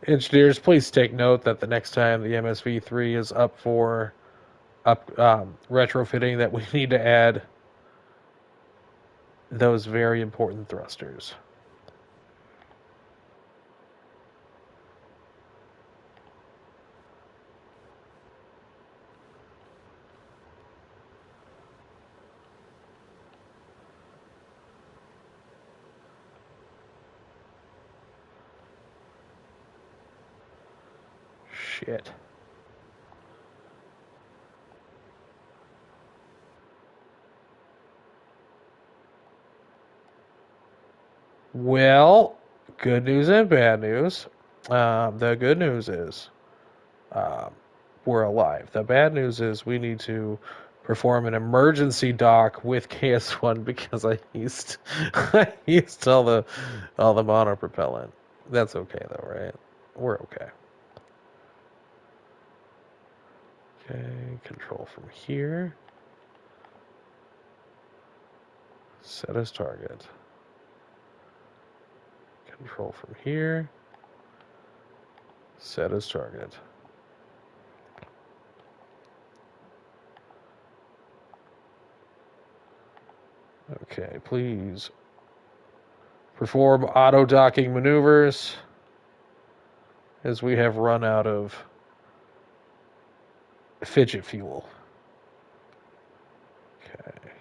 Engineers, please take note that the next time the MSV3 is up for retrofitting, that we need to add those very important thrusters. Shit. Well, good news and bad news. The good news is um, we're alive. The bad news is we need to perform an emergency dock with KS-1 because I used I used all the monopropellant. That's okay though, right? We're okay. Okay, control from here. Set as target. Control from here. Set as target. Okay, please perform auto docking maneuvers as we have run out of fidget fuel. Okay.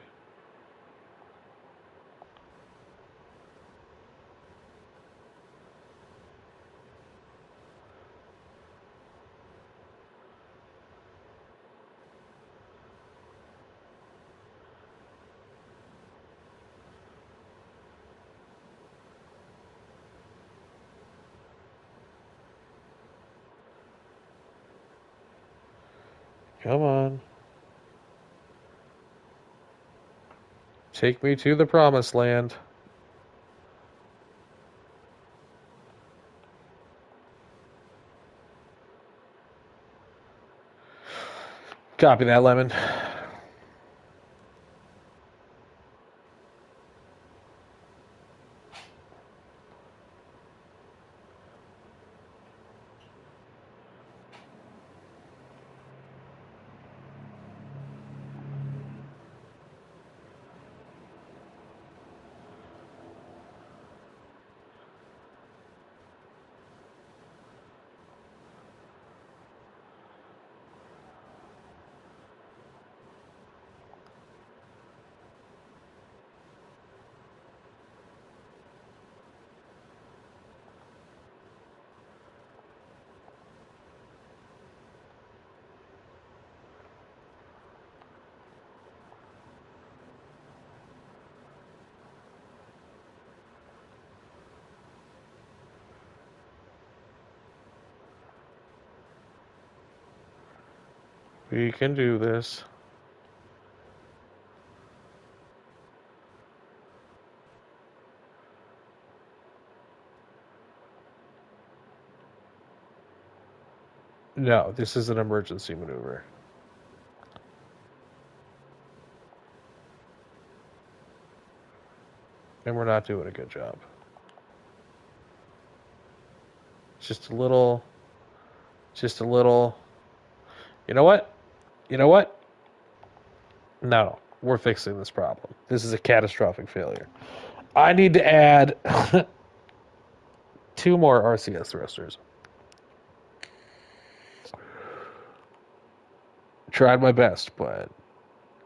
Come on. Take me to the promised land. Copy that, Lemon. We can do this. No, this is an emergency maneuver. And we're not doing a good job. Just a little. You know what? No, we're fixing this problem. This is a catastrophic failure. I need to add 2 more RCS thrusters. Tried my best, but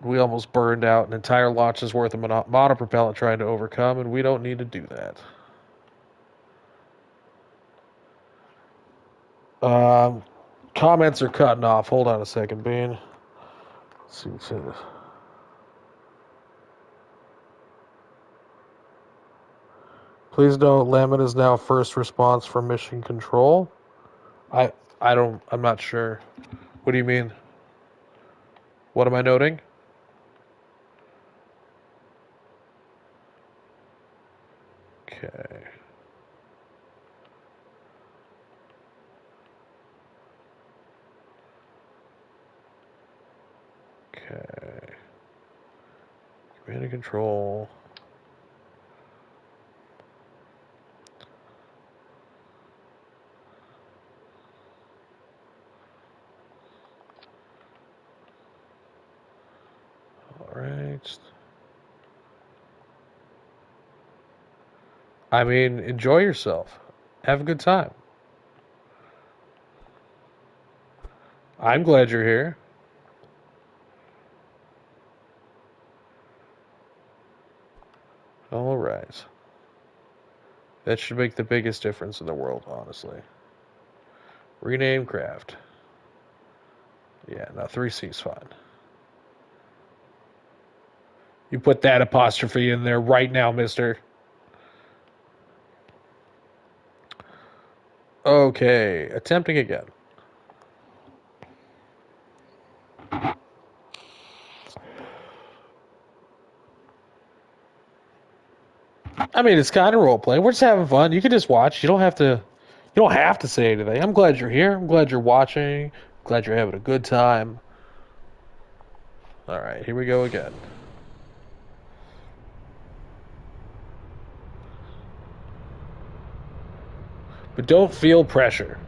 we almost burned out an entire launch's worth of monopropellant trying to overcome, and we don't need to do that. Comments are cutting off. Hold on a second, Bean. Let's see what's in this. Please note, Lemon is now first response for mission control. I'm not sure. What do you mean? What am I noting? Okay. Okay. Command and control. All right. I mean, enjoy yourself. Have a good time. I'm glad you're here. All right. That should make the biggest difference in the world, honestly. Rename craft. Yeah, no, 3C's fine. You put that apostrophe in there right now, mister. Okay, attempting again. I mean, it's kind of role play. We're just having fun. You can just watch. You don't have to. You don't have to say anything. I'm glad you're here. I'm glad you're watching. I'm glad you're having a good time. All right, here we go again. But don't feel pressure.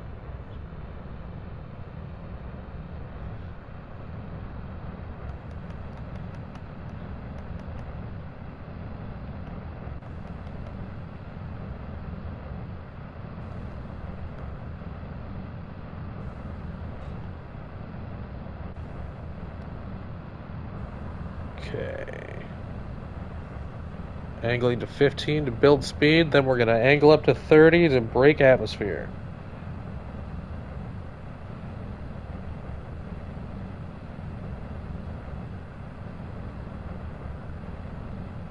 Okay. Angling to 15 to build speed. Then we're going to angle up to 30 to break atmosphere.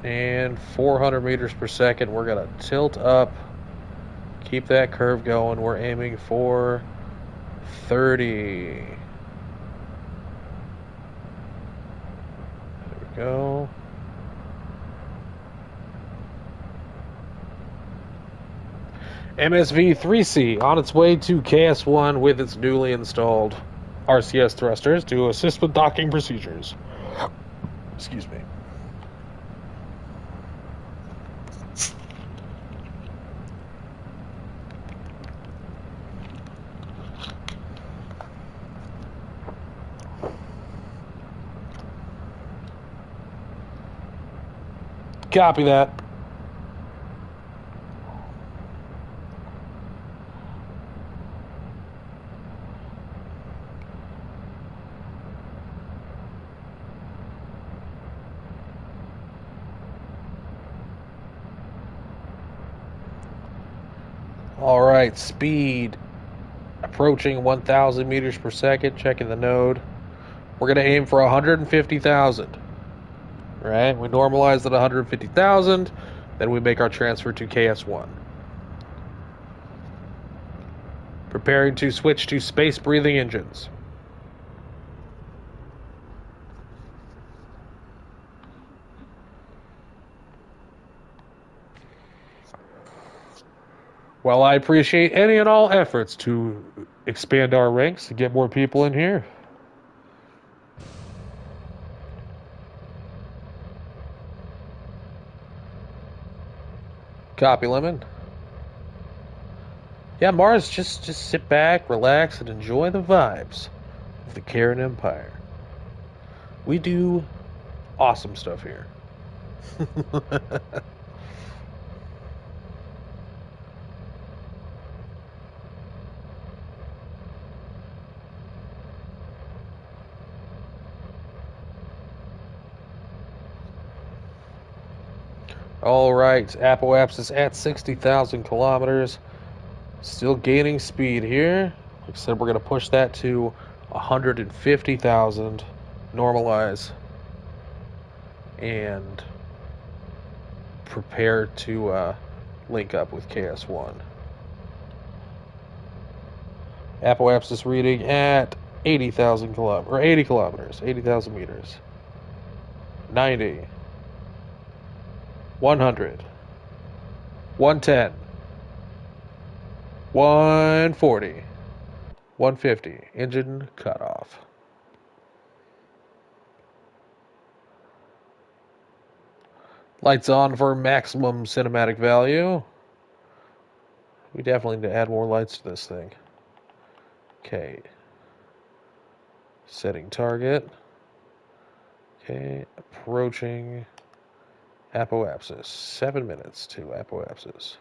And 400 meters per second. We're going to tilt up. Keep that curve going. We're aiming for 30. There we go. MSV 3C on its way to KS-1 with its newly installed RCS thrusters to assist with docking procedures. Excuse me. Copy that. All right, speed approaching 1,000 meters per second. Checking the node. We're going to aim for 150,000. Right? We normalize at 150,000. Then we make our transfer to KS-1. Preparing to switch to space-breathing engines. Well, I appreciate any and all efforts to expand our ranks to get more people in here. Copy, Lemon. Yeah, Mars, just sit back, relax, and enjoy the vibes of the Kerran Empire. We do awesome stuff here. All right, Apoapsis is at 60,000 kilometers. Still gaining speed here. Like I said, we're going to push that to 150,000, normalize, and prepare to link up with KS-1. Apoapsis reading at 80,000 kilometers, or 80 kilometers, 80,000 meters. 90, 100, 110, 140, 150. Engine cutoff. Lights on for maximum cinematic value. We definitely need to add more lights to this thing. Okay. Setting target. Okay. Approaching Apoapsis. 7 minutes to Apoapsis.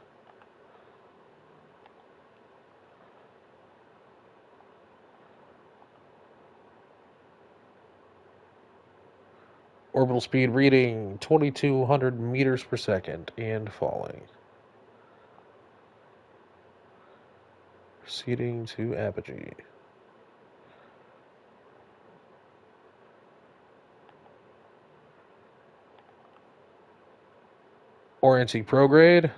Orbital speed reading 2,200 meters per second and falling. Proceeding to apogee. Orienting prograde.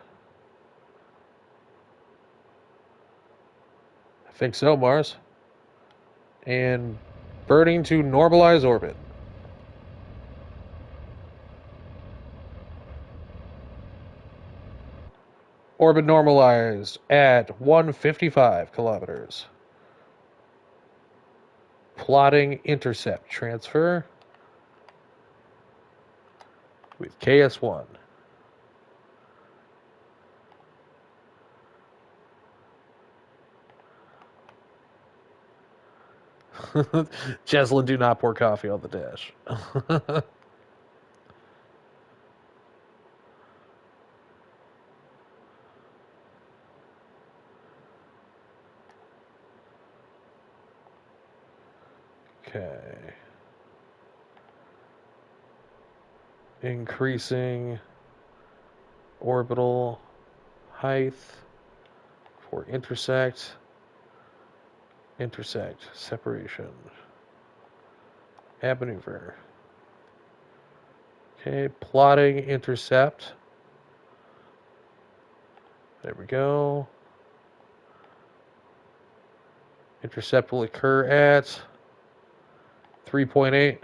I think so, Mars. And burning to normalize orbit. Orbit normalized at 155 kilometers. Plotting intercept transfer with KS-1. Jeslyn, do not pour coffee on the dash. Okay. Increasing orbital height for intersect, separation, ab maneuver. Okay, plotting intercept. There we go. Intercept will occur at 3.8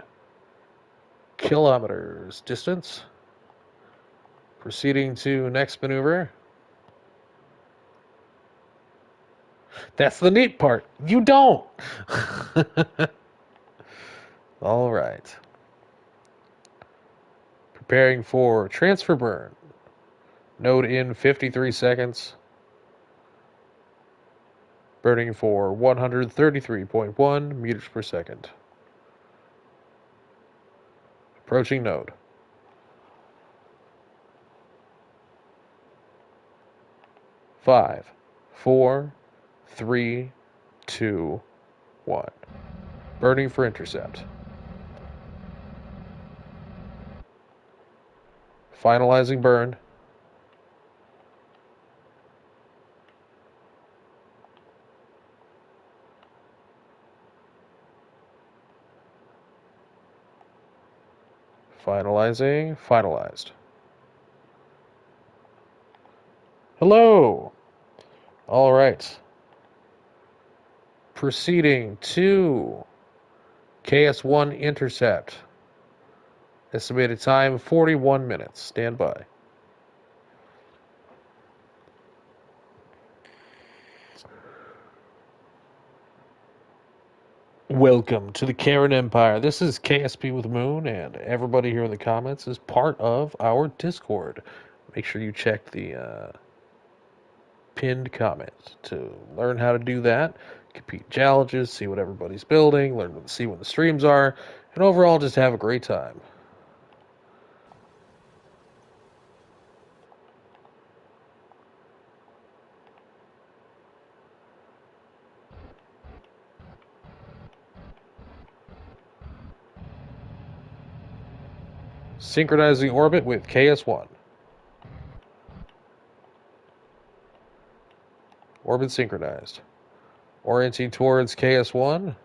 kilometers distance. Proceeding to next maneuver. That's the neat part. You don't. All right. Preparing for transfer burn. Node in 53 seconds. Burning for 133.1 meters per second. Approaching node. 5, 4, 3, 2, 1. Burning for intercept. Finalizing burn. Finalizing. Finalized. Hello. All right. Proceeding to KS-1 intercept. Estimated time 41 minutes. Stand by. Welcome to the Kerran Empire. This is KSP with Moon, and everybody here in the comments is part of our Discord. Make sure you check the pinned comment to learn how to do that, compete challenges, see what everybody's building, see when the streams are, and overall just have a great time. Synchronizing orbit with KS-1. Orbit synchronized. Orienting towards KS-1.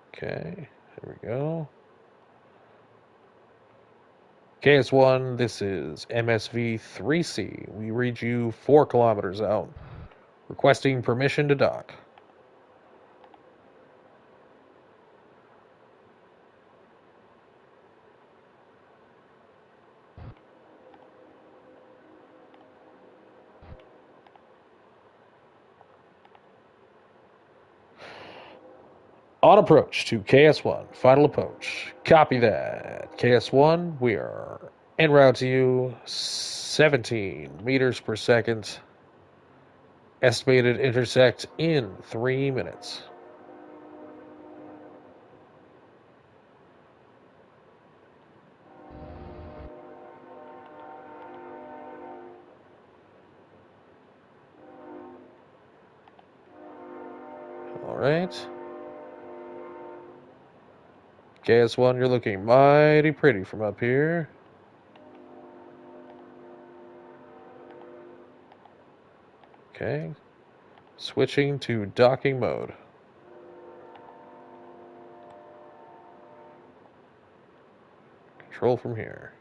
Okay, there we go. KS-1, this is MSV-3C. We read you 4 kilometers out. Requesting permission to dock. On approach to KS-1, final approach. Copy that. KS-1, we are en route to you, 17 meters per second. Estimated intersect in 3 minutes. All right. KS-1, you're looking mighty pretty from up here. Okay. Switching to docking mode. Control from here.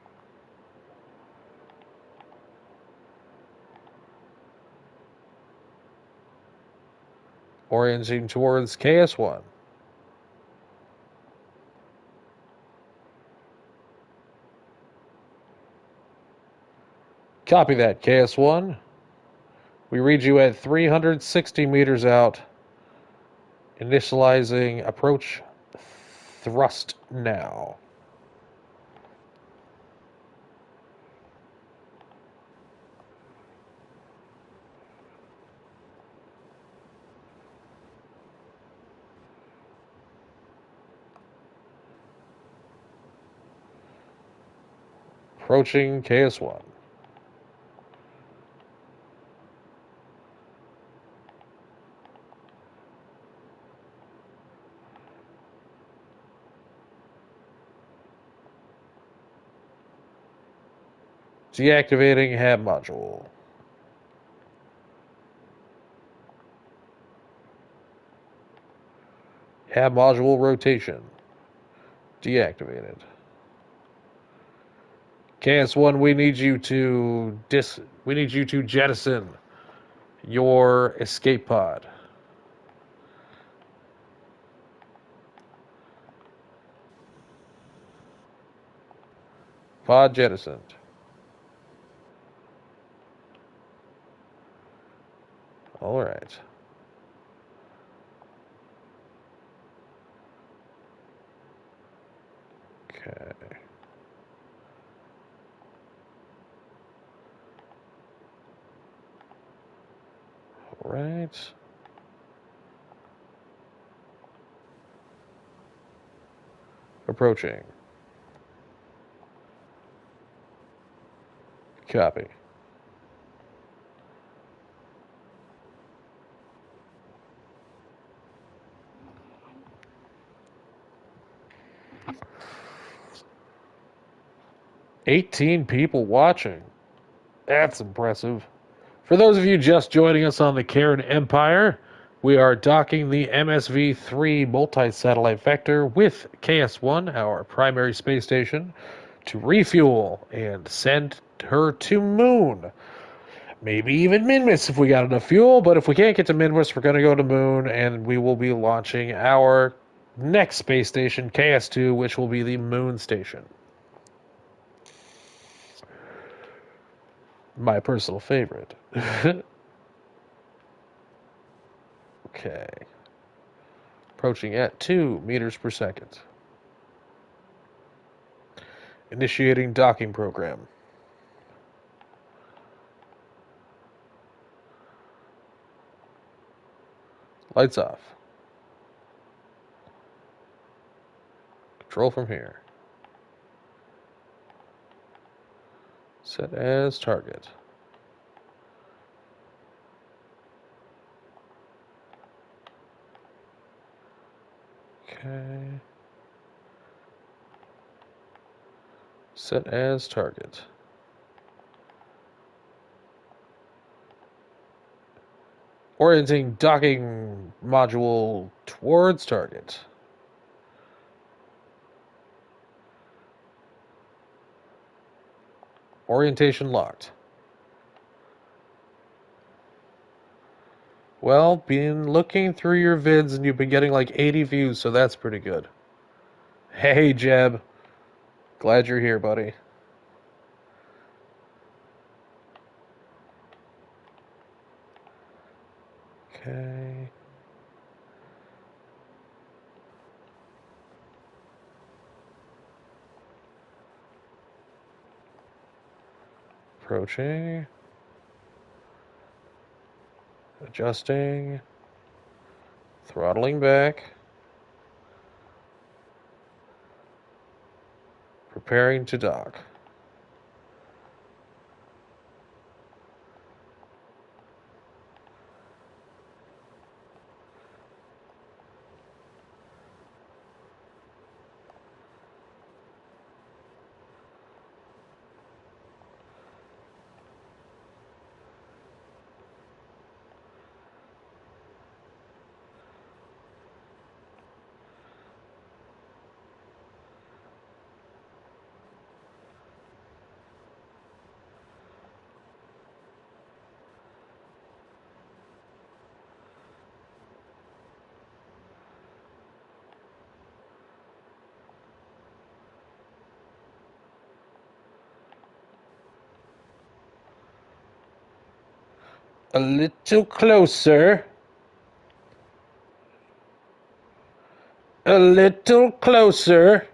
Orienting towards KS-1. Copy that, KS-1. We read you at 360 meters out. Initializing approach thrust now. Approaching KS-1. Deactivating HAB module. HAB module rotation. Deactivated. KS-1, we need you to jettison your escape pod. Pod jettisoned. All right. Okay. All right. Approaching. Copy. "18 people watching. That's impressive. For those of you just joining us on the Kerran Empire, we are docking the MSV-3 multi-satellite vector with KS-1, our primary space station, to refuel and send her to Moon. Maybe even Minmus if we got enough fuel, but if we can't get to Minmus, we're going to go to Moon, and we will be launching our next space station, KS-2, which will be the Moon Station. My personal favorite. Okay. Approaching at 2 meters per second. Initiating docking program. Lights off. Control from here. Set as target. Okay. Set as target. Orienting docking module towards target. Orientation locked. Well, been looking through your vids and you've been getting like 80 views, so that's pretty good. Hey, Jeb. Glad you're here, buddy. Okay. Approaching. Adjusting. Throttling back. Preparing to dock. A little closer. A little closer.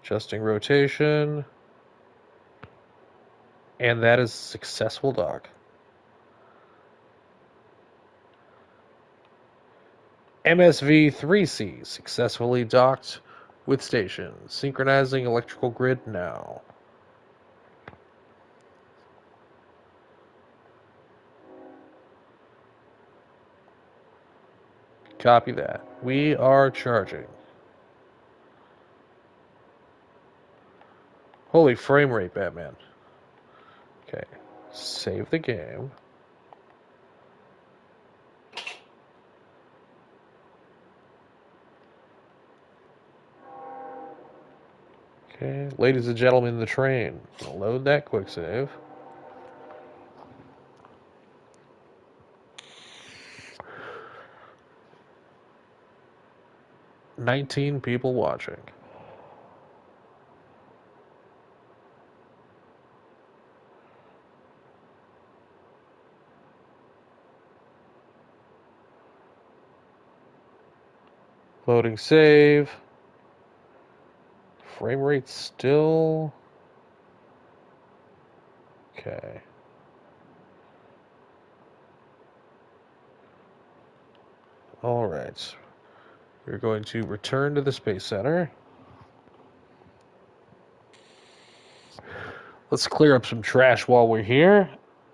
Adjusting rotation. And that is successful dock. MSV-3C successfully docked with station. Synchronizing electrical grid now. Copy that. We are charging. Holy frame rate, Batman. Okay. Save the game. Okay. Ladies and gentlemen, the train. Load that quick save. $19 people watching. Loading save. Frame rate still. Okay. All right. We're going to return to the Space Center. Let's clear up some trash while we're here.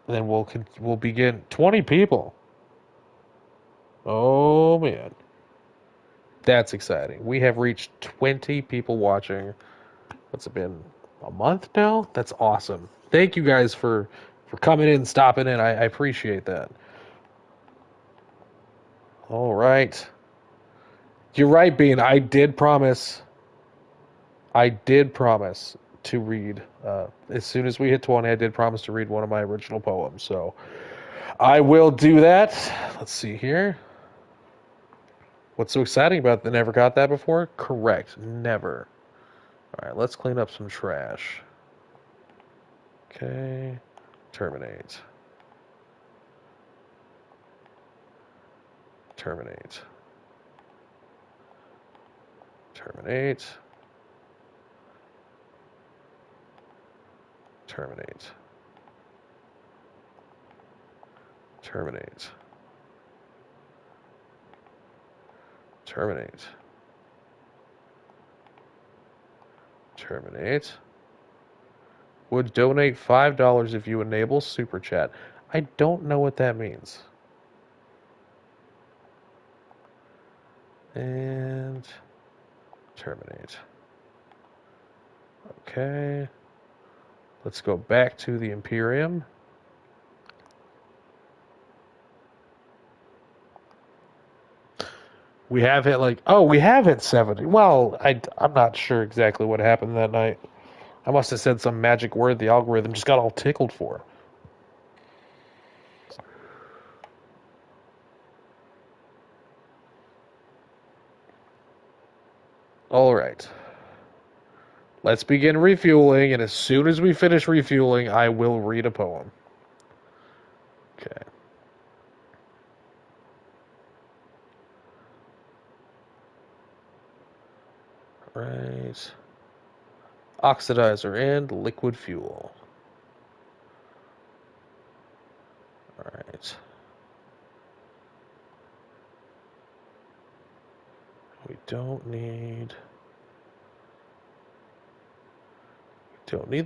Then we'll begin. 20 people. Oh man. That's exciting. We have reached 20 people watching. What's it been? A month now? That's awesome. Thank you guys for coming in, stopping in. I appreciate that. All right. You're right, Bean. I did promise. I did promise to read. As soon as we hit 20, I did promise to read one of my original poems. So I will do that. Let's see here. What's so exciting about that? Never got that before? Correct. Never. All right, let's clean up some trash. Okay. Terminate. Terminate. Terminate. Terminate. Terminate. Terminate. Terminate. Would donate $5 if you enable Super Chat. I don't know what that means. And terminate. Okay. Let's go back to the Imperium. We have hit we have hit 70. Well, I'm not sure exactly what happened that night. I must have said some magic word the algorithm just got all tickled for. All right. Let's begin refueling, and as soon as we finish refueling, I will read a poem. Okay. Right. Oxidizer and liquid fuel. All right. We don't need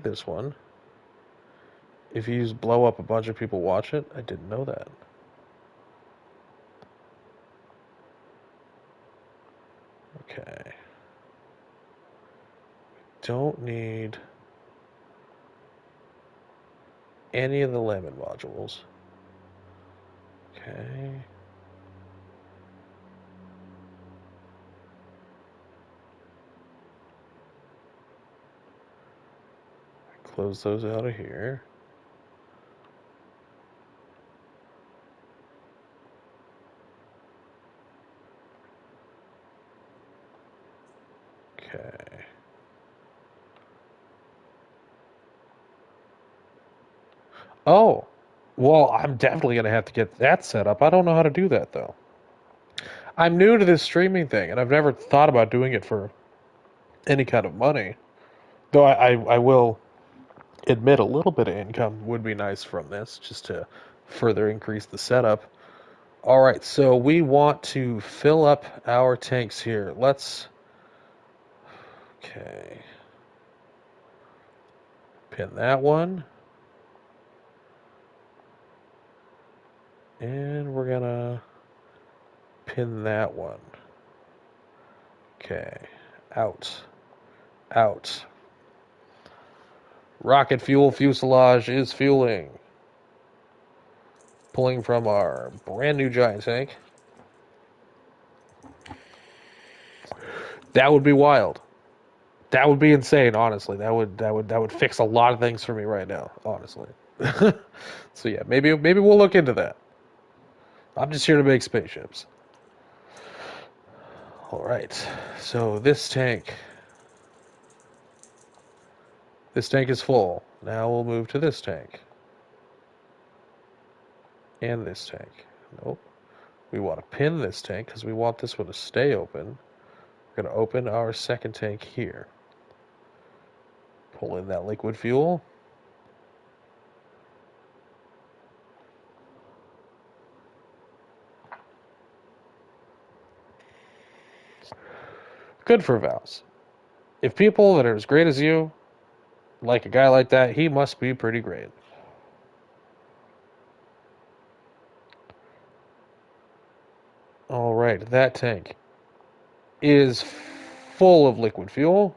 this one. If you use blow up, a bunch of people watch it. I didn't know that. Okay. Don't need any of the lemon modules. Okay. Close those out of here. Okay. Oh, well, I'm definitely going to have to get that set up. I don't know how to do that, though. I'm new to this streaming thing, and I've never thought about doing it for any kind of money. Though I will admit a little bit of income would be nice from this, just to further increase the setup. All right, so we want to fill up our tanks here. Let's... Okay. Pin that one. And we're gonna pin that one. Okay. Out. Out. Rocket fuel fuselage is fueling. Pulling from our brand new giant tank. That would be wild. That would be insane, honestly. That would fix a lot of things for me right now, honestly. So yeah, maybe we'll look into that. I'm just here to make spaceships. All right. So this tank is full. Now we'll move to this tank. And this tank. Nope. We want to pin this tank because we want this one to stay open. We're going to open our second tank here. Pull in that liquid fuel. Good for Vows. If people that are as great as you like a guy like that, he must be pretty great. All right, that tank is full of liquid fuel.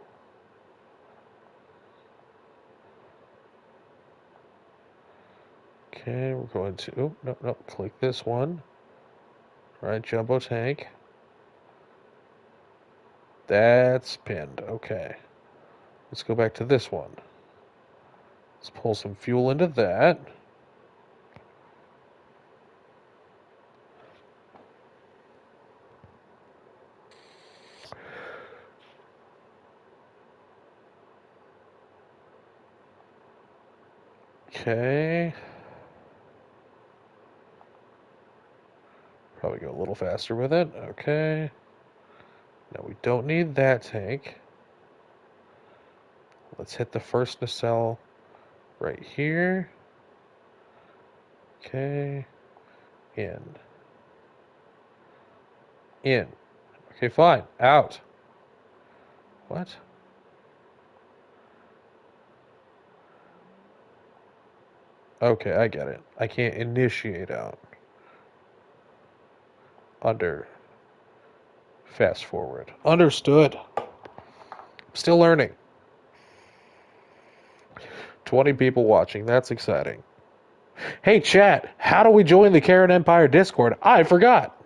Okay, we're going to... Oh, no, click this one. Right, jumbo tank. That's pinned. Okay. Let's go back to this one. Let's pull some fuel into that. Okay. Probably go a little faster with it. Okay. Now we don't need that tank. Let's hit the first nacelle right here. Okay. In. In. Okay, fine. Out. What? Okay, I get it. I can't initiate out. Under. Fast forward. Understood. Still learning. 20 people watching. That's exciting. Hey, chat. How do we join the Kerran Empire Discord? I forgot.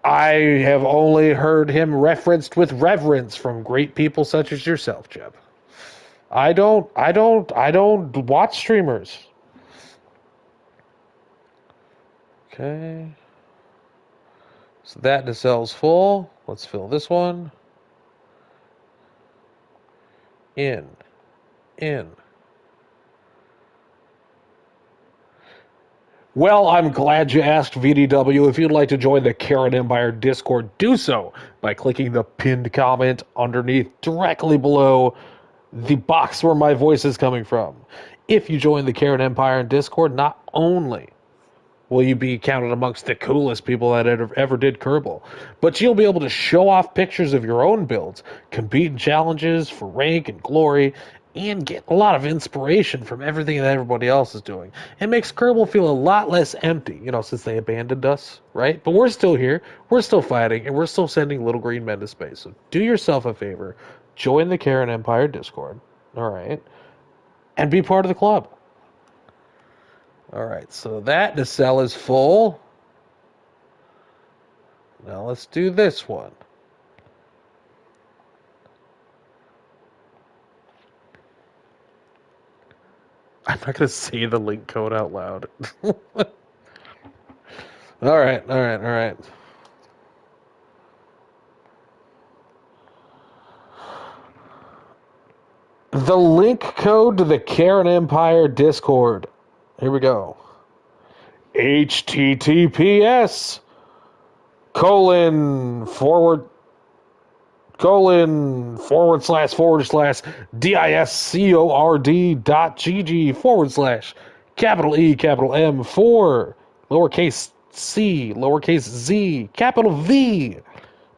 I have only heard him referenced with reverence from great people such as yourself, Jeb. I don't watch streamers. Okay. So that nacelle's full. Let's fill this one. In. In. Well, I'm glad you asked, VDW. If you'd like to join the Kerran Empire Discord, do so by clicking the pinned comment underneath directly below the box where my voice is coming from. If you join the Kerran Empire Discord, not only will you be counted amongst the coolest people that ever did Kerbal, but you'll be able to show off pictures of your own builds, compete in challenges for rank and glory, and get a lot of inspiration from everything that everybody else is doing. It makes Kerbal feel a lot less empty, since they abandoned us, right? But we're still here, we're still fighting, and we're still sending little green men to space. So do yourself a favor, join the Kerran Empire Discord, all right, and be part of the club. All right, so that nacelle is full. Now let's do this one. I'm not going to say the link code out loud. All right, all right, all right. The link code to the Kerran Empire Discord. Here we go. HTTPS colon forward colon // discord.gg / capital E capital M 4 lowercase c lowercase z capital V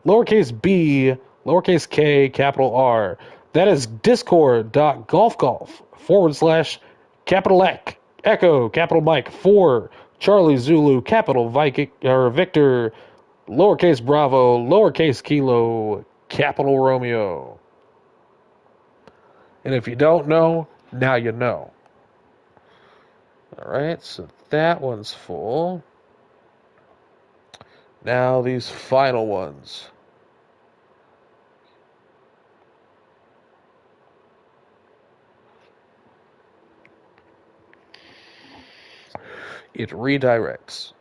lowercase b lowercase k capital R. That is discord.golfgolf / capital Echo capital Mike 4 Charlie Zulu capital Viking or Victor lowercase Bravo lowercase Kilo capital Romeo. And if you don't know, now you know. All right, so that one's full. Now these final ones. It redirects.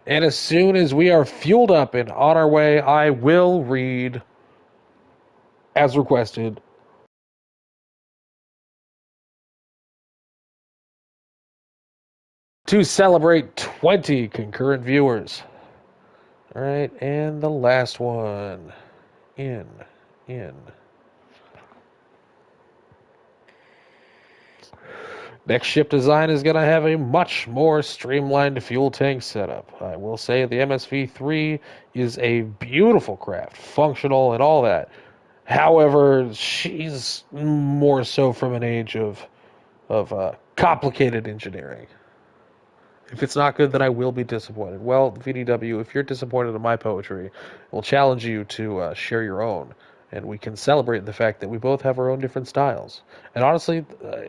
And as soon as we are fueled up and on our way, I will read, as requested, to celebrate 20 concurrent viewers. All right, and the last one. In. Next ship design is going to have a much more streamlined fuel tank setup. I will say the MSV3 is a beautiful craft, functional and all that. However, she's more so from an age of complicated engineering. If it's not good, then I will be disappointed. Well, VDW, if you're disappointed in my poetry, I will challenge you to share your own. and we can celebrate the fact that we both have our own different styles. And honestly,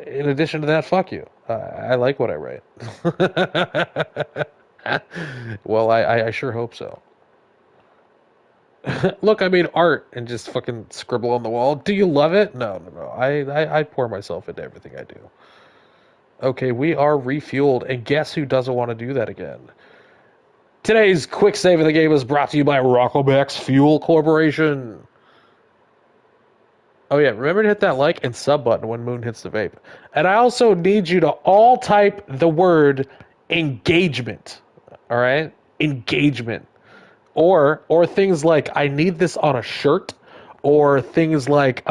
in addition to that, fuck you. I like what I write. Well, I sure hope so. Look, I made art and just fucking scribble on the wall. Do you love it? No, no, no. I pour myself into everything I do. Okay, we are refueled, and guess who doesn't want to do that again? Today's quick save of the game is brought to you by Rockomax Fuel Corporation. Oh yeah, remember to hit that like and sub button when Moon hits the vape. And I also need you to all type the word engagement. All right? Engagement. Or things like I need this on a shirt, or things like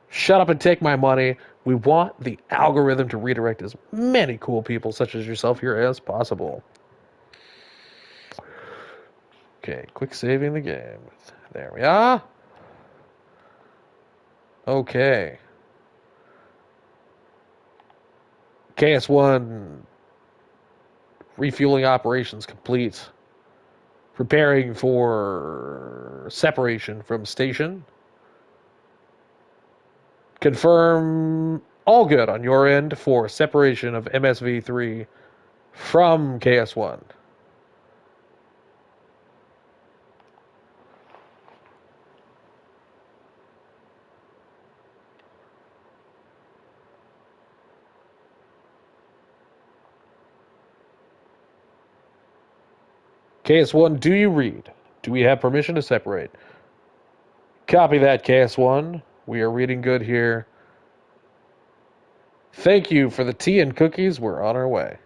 shut up and take my money. We want the algorithm to redirect as many cool people such as yourself here as possible. Okay, quick saving the game. There we are. Okay. KS-1 refueling operations complete. Preparing for separation from station. Confirm all good on your end for separation of MSV3 from KS-1. KS-1, do you read? Do we have permission to separate? Copy that, KS-1. We are reading good here. Thank you for the tea and cookies. We're on our way.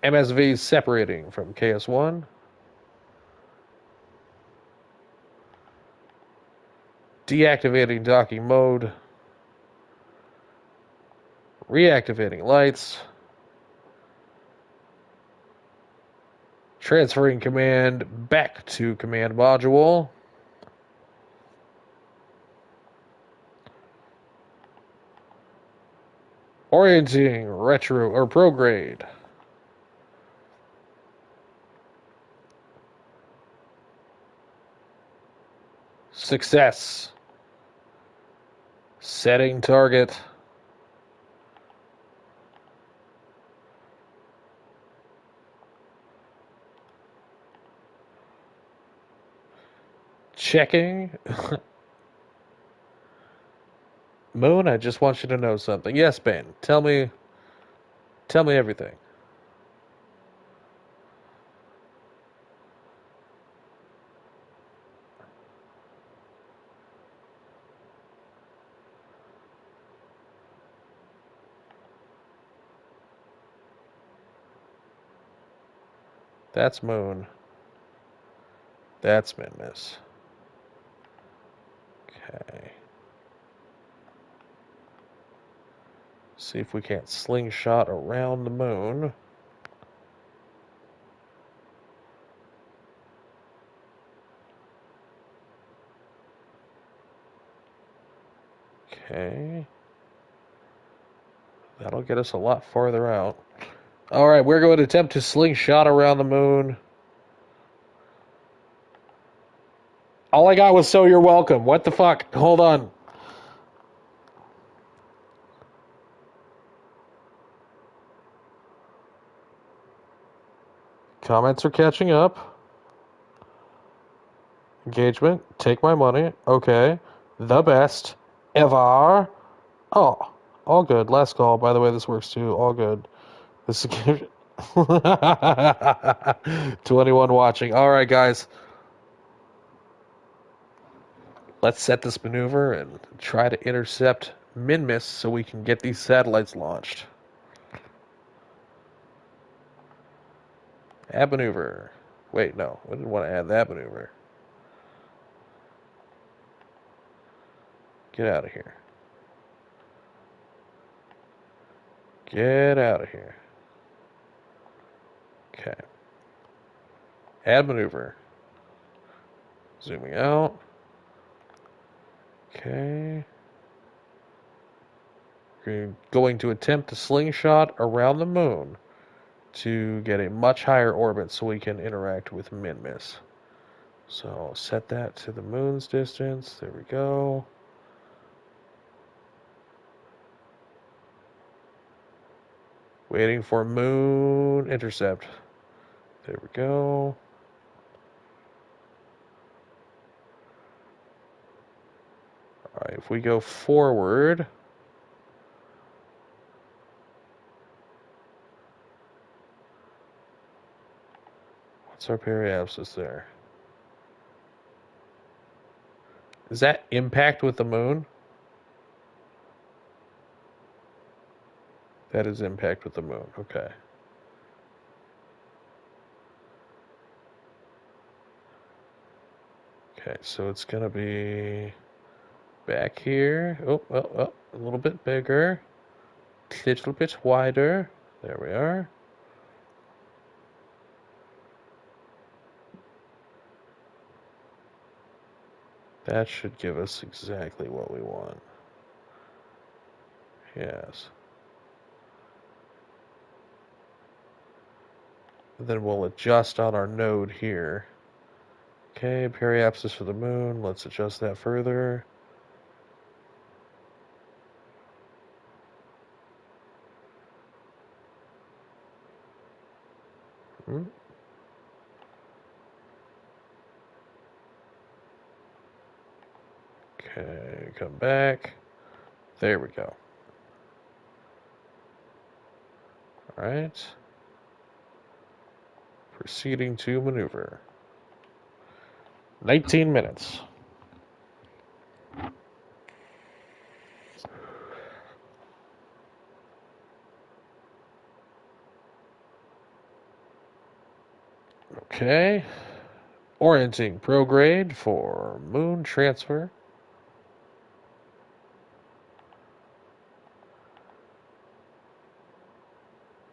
MSV separating from KS-1. Deactivating docking mode. Reactivating lights. Transferring command back to command module. Orienting retro or prograde. Success. Setting target. Checking. Moon, I just want you to know something. Yes, Ben. Tell me everything. That's Moon. That's Minmus. Okay. See if we can't slingshot around the moon. Okay. That'll get us a lot farther out. Alright, we're going to attempt to slingshot around the moon. All I got was so you're welcome. What the fuck? Hold on. Comments are catching up. Engagement. Take my money. Okay. The best. Ever. Oh. All good. Last call. By the way, this works too. All good. This is 21 watching. Alright, guys. Let's set this maneuver and try to intercept Minmus so we can get these satellites launched. Add maneuver. Wait, no. I didn't want to add that maneuver. Get out of here. Get out of here. Okay. Add maneuver. Zooming out. Okay. We're going to attempt a slingshot around the moon to get a much higher orbit so we can interact with Minmus. So I'll set that to the moon's distance. There we go. Waiting for moon intercept. There we go. Alright, if we go forward, what's our periapsis there? Is that impact with the moon? That is impact with the moon. Okay. Okay, so it's going to be back here. Oh, a little bit bigger. A little bit wider. There we are. That should give us exactly what we want. Yes. Then we'll adjust on our node here. Okay, periapsis for the moon. Let's adjust that further. Hmm. Okay, come back. There we go. All right. Proceeding to maneuver. 19 minutes. Okay. Orienting prograde for moon transfer.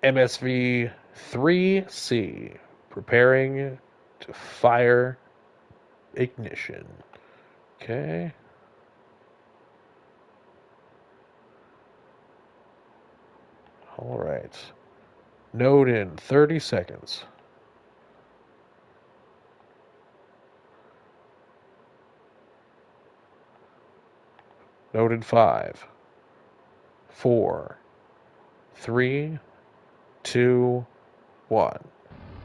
MSV 3C. Preparing to fire ignition. Okay. All right. Node in 30 seconds. Node in 5, 4, 3, 2, 1.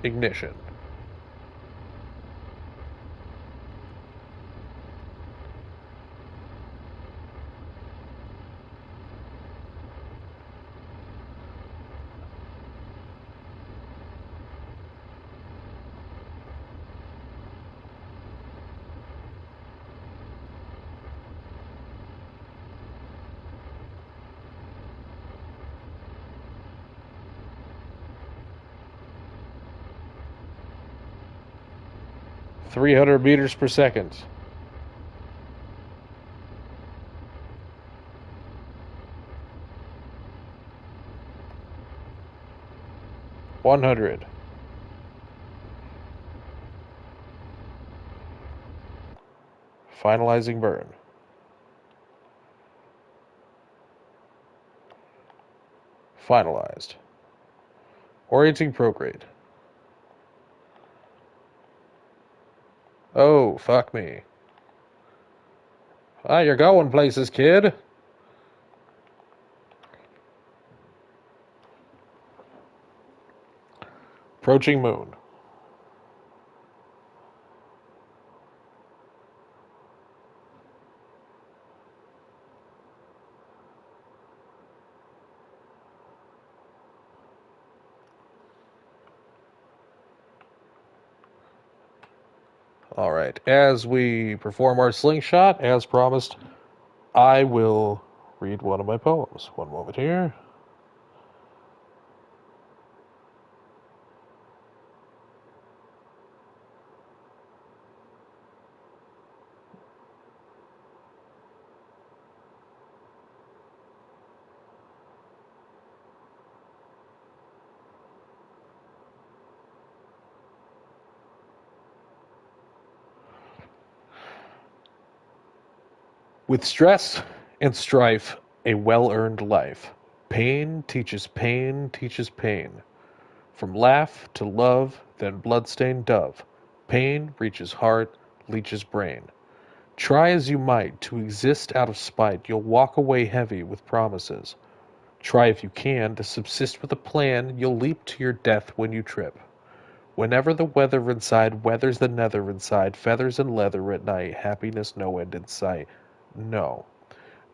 Ignition. .300 meters per second. 100. Finalizing burn. Finalized. Orienting prograde. Oh, fuck me. Ah, you're going places, kid. Approaching moon. All right. As we perform our slingshot, as promised, I will read one of my poems. One moment here. With stress and strife, a well-earned life. Pain teaches pain, teaches pain. From laugh to love, then bloodstained dove. Pain reaches heart, leaches brain. Try as you might to exist out of spite, you'll walk away heavy with promises. Try if you can to subsist with a plan, you'll leap to your death when you trip. Whenever the weather inside weathers the nether inside, feathers and leather at night, happiness no end in sight. No.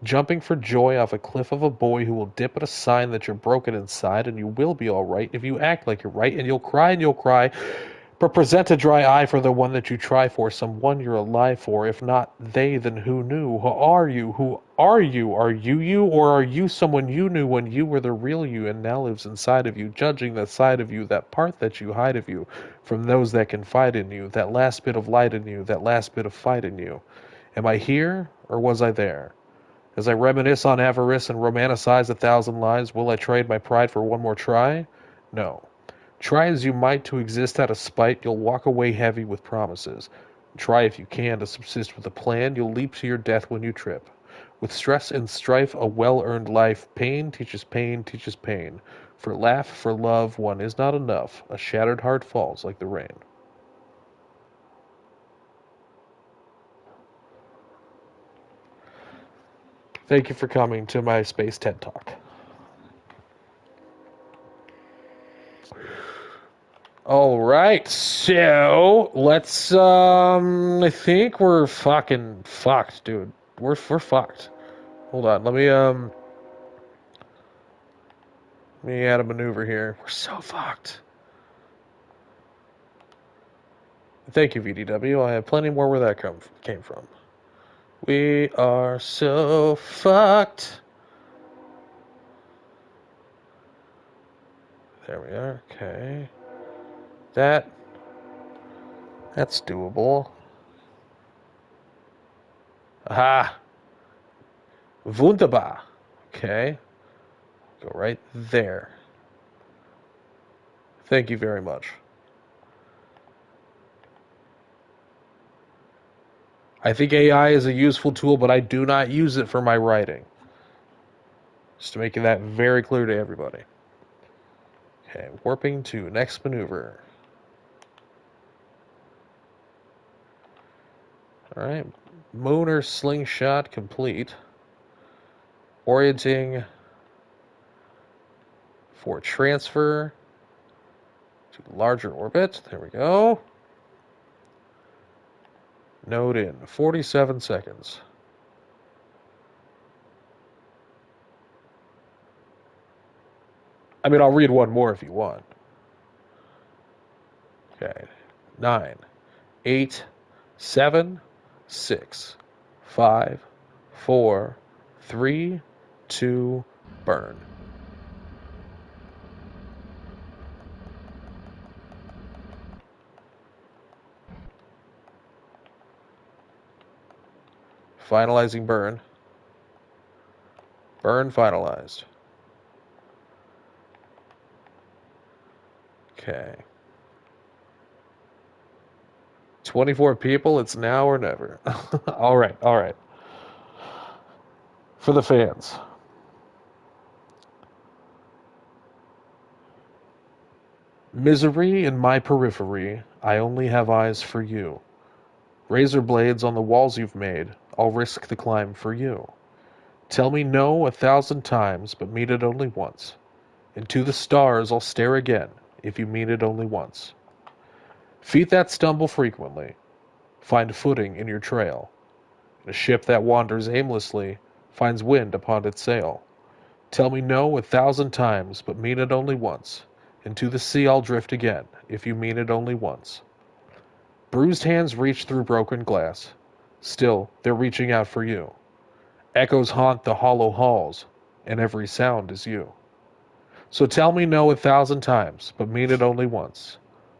Jumping for joy off a cliff of a boy who will dip at a sign that you're broken inside, and you will be alright if you act like you're right, and you'll cry, but present a dry eye for the one that you try for, someone you're alive for. If not they, then who knew? Who are you? Who are you? Are you you, or are you someone you knew when you were the real you and now lives inside of you, judging that side of you, that part that you hide of you, from those that confide in you, that last bit of light in you, that last bit of fight in you? Am I here, or was I there? As I reminisce on avarice and romanticize 1,000 lives, will I trade my pride for one more try? No. Try as you might to exist out of spite, you'll walk away heavy with promises. Try if you can to subsist with a plan, you'll leap to your death when you trip. With stress and strife, a well-earned life, pain teaches pain, teaches pain. For laugh, for love, one is not enough. A shattered heart falls like the rain. Thank you for coming to my Space TED Talk. All right, so let's. I think we're fucking fucked, dude. We're fucked. Hold on, let me add a maneuver here. We're so fucked. Thank you, VDW. I have plenty more where that came from. We are so fucked. There we are. Okay. That's doable. Aha. Wunderbar. Okay. Go right there. Thank you very much. I think AI is a useful tool, but I do not use it for my writing. Just to make that very clear to everybody. Okay, warping to next maneuver. Alright, Mooner slingshot complete. Orienting for transfer to larger orbit. There we go. Node in 47 seconds. I mean, I'll read one more if you want. Okay. 9, 8, 7, 6, 5, 4, 3, 2, burn. Finalizing burn. Burn finalized. Okay. 24 people, it's now or never. All right, all right. For the fans. Misery in my periphery, I only have eyes for you. Razor blades on the walls you've made, I'll risk the climb for you. Tell me no 1,000 times, but mean it only once. Into the stars I'll stare again, if you mean it only once. Feet that stumble frequently, find footing in your trail. A ship that wanders aimlessly, finds wind upon its sail. Tell me no 1,000 times, but mean it only once. Into the sea I'll drift again, if you mean it only once. Bruised hands reach through broken glass. Still, they're reaching out for you. Echoes haunt the hollow halls, and every sound is you. So tell me no 1,000 times, but mean it only once.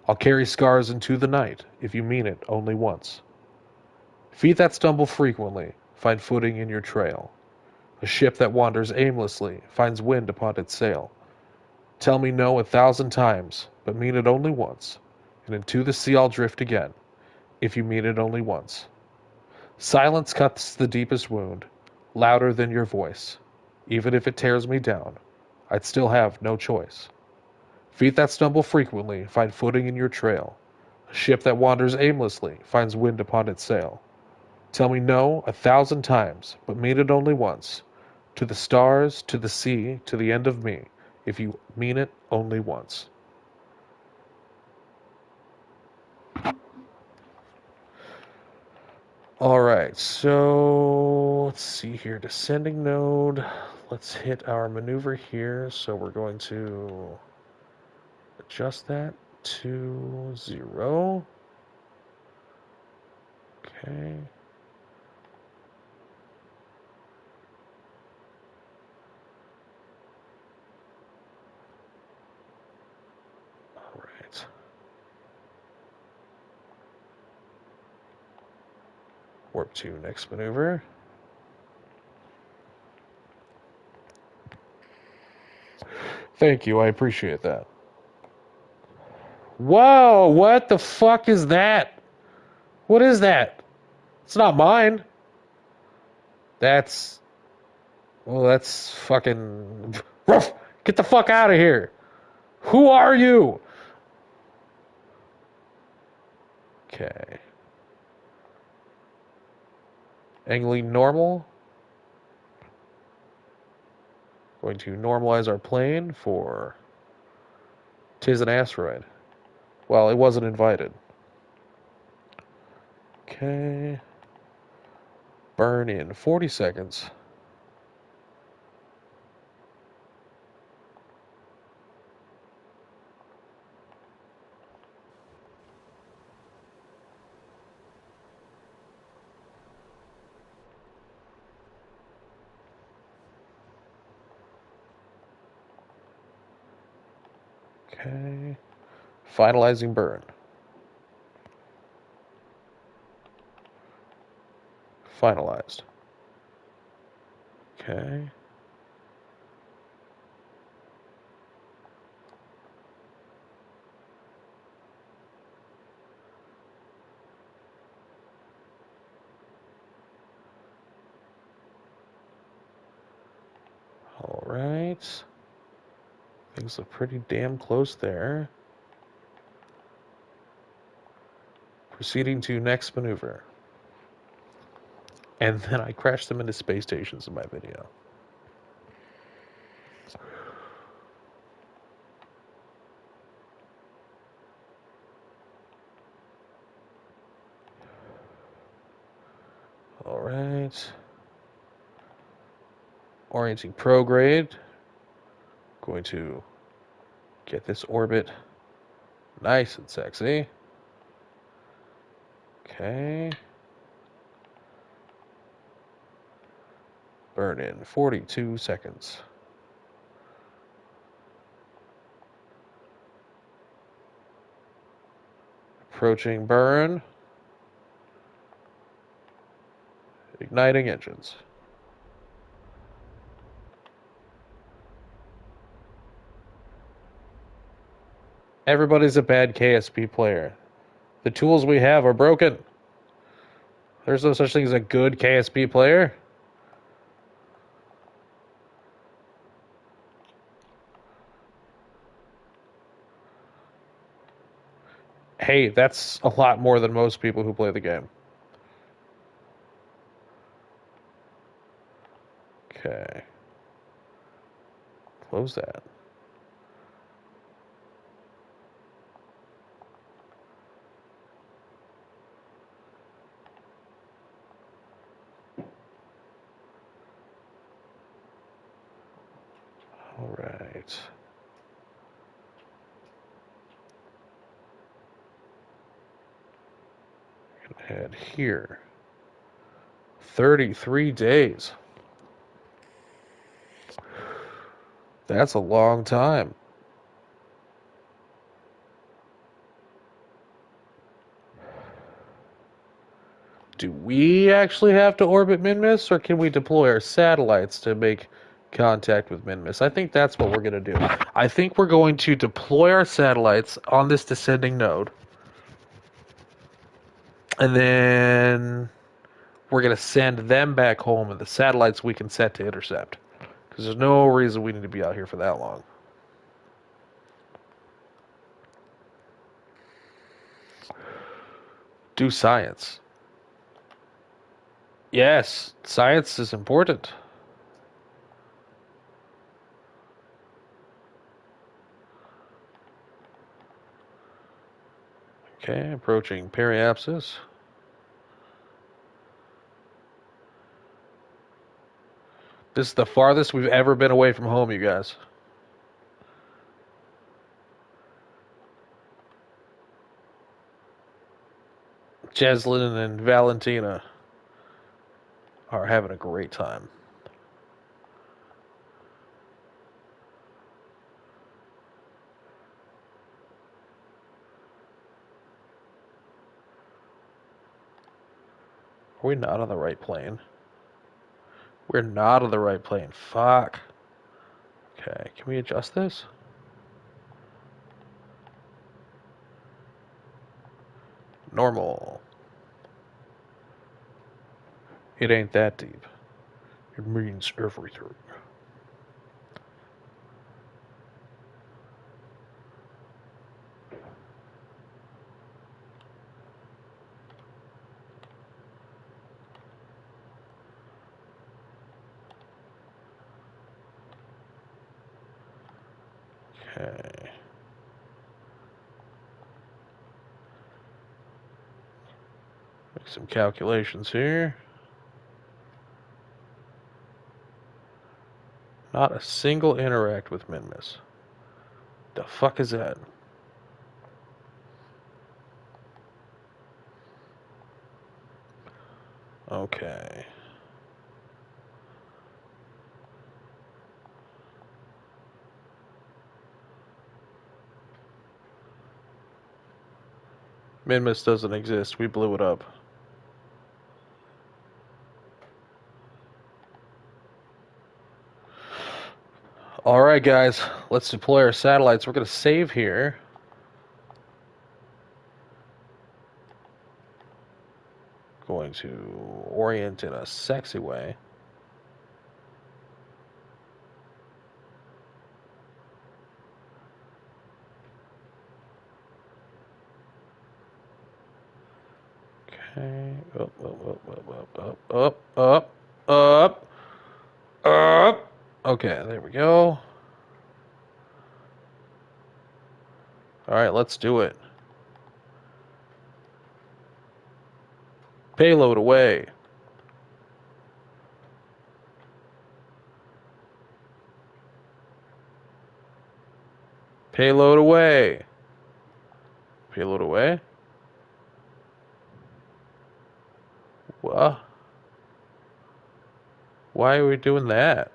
I'll carry scars into the night, if you mean it only once. Feet that stumble frequently, find footing in your trail. A ship that wanders aimlessly, finds wind upon its sail. Tell me no 1,000 times, but mean it only once. And into the sea I'll drift again, if you mean it only once. Silence cuts the deepest wound, louder than your voice. Even if it tears me down, I'd still have no choice. Feet that stumble frequently find footing in your trail. A ship that wanders aimlessly finds wind upon its sail. Tell me no 1,000 times, but mean it only once. To the stars, to the sea, to the end of me, if you mean it only once. All right, so let's see here. Descending node. Let's hit our maneuver here. So we're going to adjust that to 0. Okay. All right. Warp to next maneuver. Thank you, I appreciate that. Whoa, what the fuck is that? What is that? It's not mine. That's... Well, that's fucking... Ruff! Get the fuck out of here! Who are you? Okay. Angling normal. Going to normalize our plane for... Tis an asteroid. Well, it wasn't invited. Okay. Burn in 40 seconds. Okay. Finalizing burn. Finalized. Okay. All right. Things look pretty damn close there. Proceeding to next maneuver. And then I crashed them into space stations in my video. All right. Orienting prograde. Going to get this orbit nice and sexy. Okay. Burn in 42 seconds. Approaching burn. Igniting engines. Everybody's a bad KSP player. The tools we have are broken. There's no such thing as a good KSP player. Hey, that's a lot more than most people who play the game. Okay. Close that. All right. Head here. 33 days. That's a long time. Do we actually have to orbit Minmus, or can we deploy our satellites to make contact with Minmus? I think that's what we're going to do. I think we're going to deploy our satellites on this descending node. And then we're going to send them back home, and the satellites we can set to intercept. Because there's no reason we need to be out here for that long. Do science. Yes, science is important. Okay, approaching periapsis. This is the farthest we've ever been away from home, you guys. Jeslyn and Valentina are having a great time. Are we not on the right plane? We're not on the right plane. Fuck. Okay, can we adjust this? Normal. It ain't that deep. It means everything. Okay. Make some calculations here. Not a single interact with Minmus. The fuck is that? Okay. Minmus doesn't exist. We blew it up. Alright, guys. Let's deploy our satellites. We're going to save here. Going to orient in a sexy way. Okay. Up, up, up, up, up, up, up, up, up. Okay, there we go. Alright, let's do it. Payload away. Payload away. Payload away? What? Why are we doing that?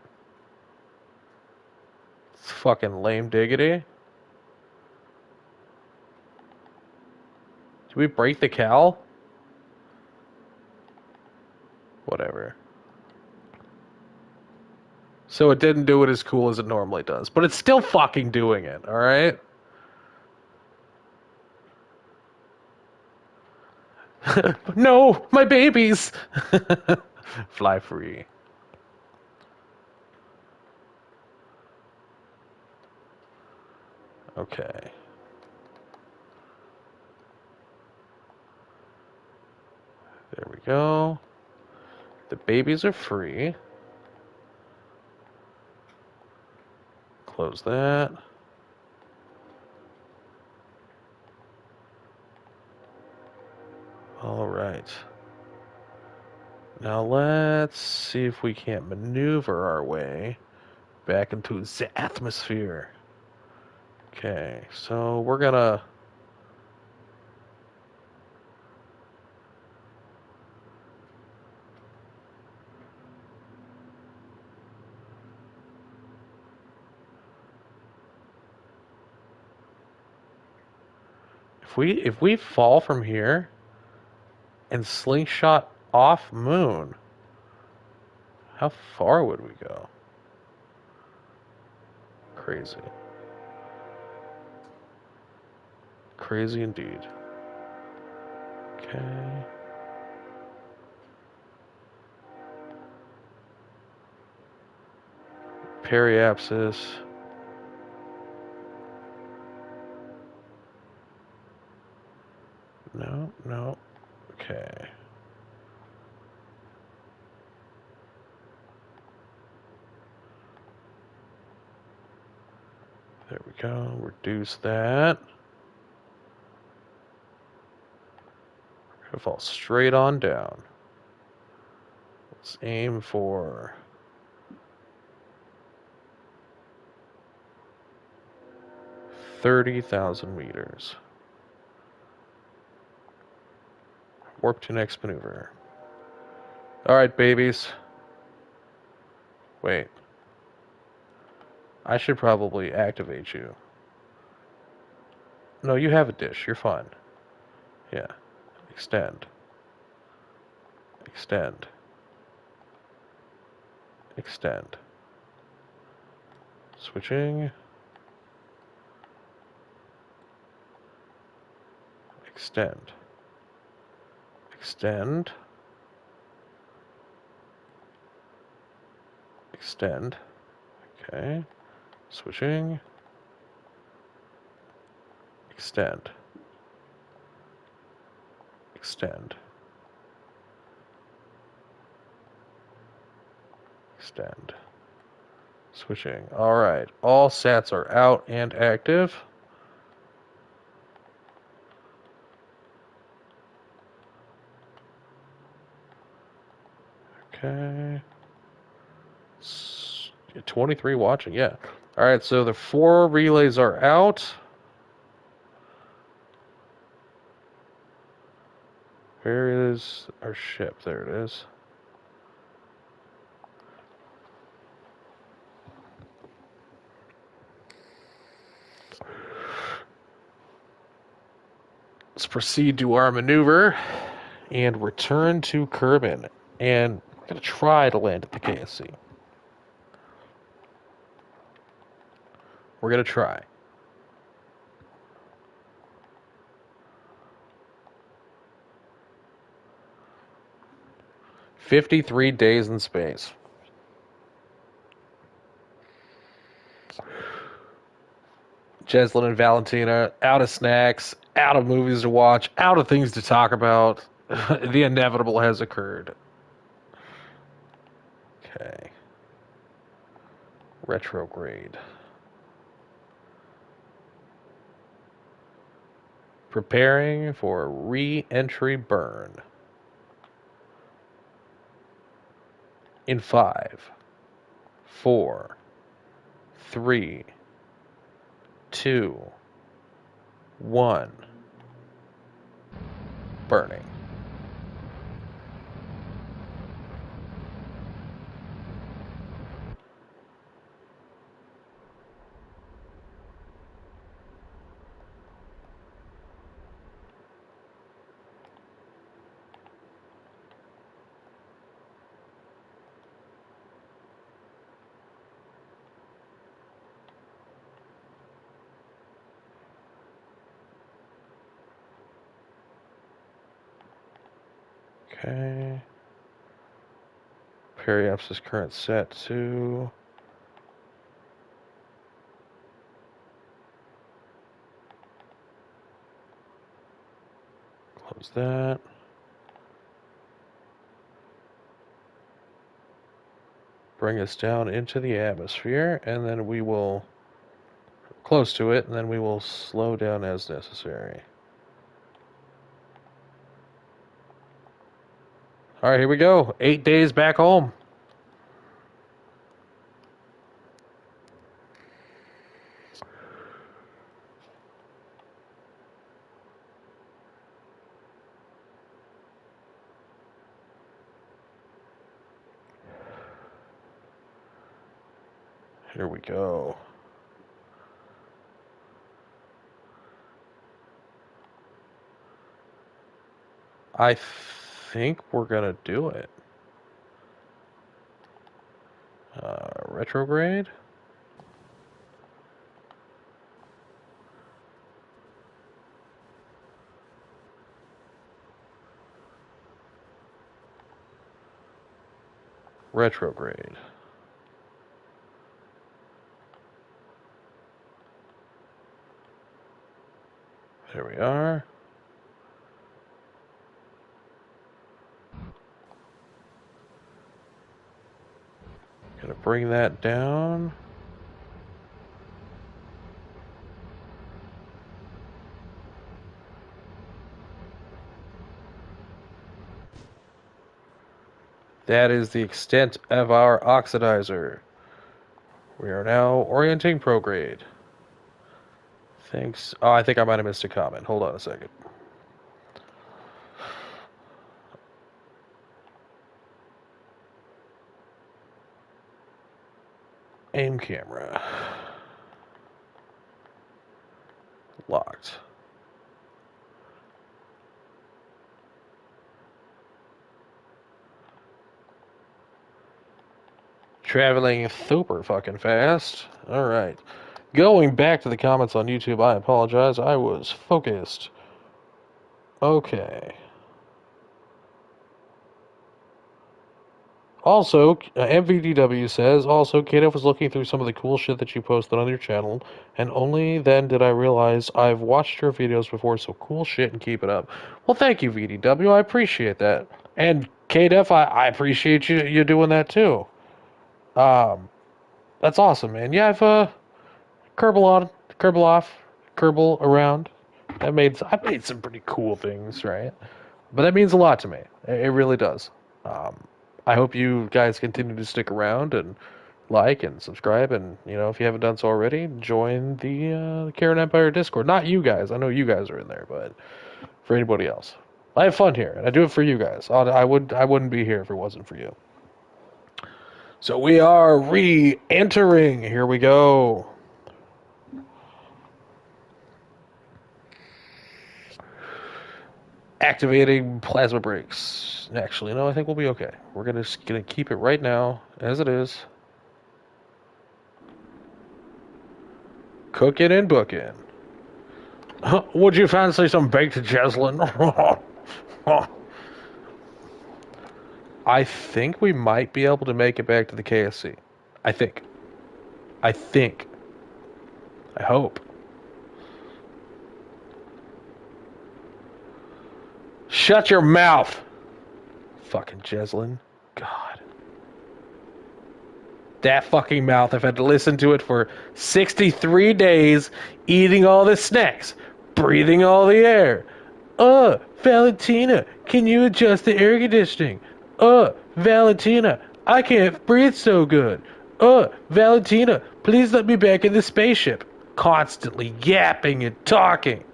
It's fucking lame diggity. Did we break the cow? Whatever. So it didn't do it as cool as it normally does, but it's still fucking doing it, alright? No, my babies! Fly free. Okay. There we go. The babies are free. Close that. Alright. Now let's see if we can't maneuver our way back into the atmosphere. Okay, so we're gonna... If we fall from here and slingshot off moon, how far would we go? Crazy. Crazy indeed. Okay. periapsis. No, no. Okay. There we go. Reduce that. Gonna fall straight on down. Let's aim for 30,000 meters. Warp to next maneuver. Alright, babies. Wait. I should probably activate you. No, you have a dish. You're fine. Yeah. Extend. Extend. Extend. Switching. Extend. Extend. Extend. Okay. Switching. Extend. Extend. Extend. Switching. Alright. All sats are out and active. Okay. 23 watching, yeah. Alright, so the 4 relays are out. Where is our ship? There it is. Let's proceed to our maneuver and return to Kerran. And we're going to try to land at the KSC. We're going to try. "53 days in space." Jeslyn and Valentina, out of snacks, out of movies to watch, out of things to talk about. The inevitable has occurred. Okay. Retrograde. Preparing for re-entry burn. In 5, 4, 3, 2, 1. Burning. Okay. Periapsis current set to. Close that. Bring us down into the atmosphere, and then we will. Close to it, and then we will slow down as necessary. Alright, here we go. 8 days back home. Here we go. I think we're gonna do it. Retrograde? Retrograde. There we are. Gonna bring that down. That is the extent of our oxidizer. We are now orienting prograde. Thanks. Oh, I think I might have missed a comment. Hold on a second. Aim camera. Locked. Traveling super fucking fast. Alright. Going back to the comments on YouTube, I apologize. I was focused. Okay. Also, MVDW says, also, KDF was looking through some of the cool shit that you posted on your channel, and only then did I realize I've watched your videos before, so cool shit and keep it up. Well, thank you, VDW. I appreciate that. And KDF, I appreciate you doing that too. That's awesome, man. Yeah, I've, Kerbal on, Kerbal off, Kerbal around. I've made some pretty cool things, right? But that means a lot to me. It really does. Um, I hope you guys continue to stick around and like and subscribe, and if you haven't done so already, join the Kerran Empire Discord. Not you guys. I know you guys are in there, but for anybody else, I have fun here, and I do it for you guys. I wouldn't be here if it wasn't for you. So we are re-entering. Here we go. Activating plasma brakes. Actually, no, I think we'll be okay. We're gonna keep it right now as it is. Cooking and booking. Would you fancy some baked Jeslin? I think we might be able to make it back to the KSC. I think. I think. I hope. Shut your mouth! Fucking Jeslin. God. That fucking mouth. I've had to listen to it for 63 days, eating all the snacks, breathing all the air. Valentina, can you adjust the air conditioning? Valentina, I can't breathe so good. Valentina, please let me back in the spaceship. Constantly yapping and talking.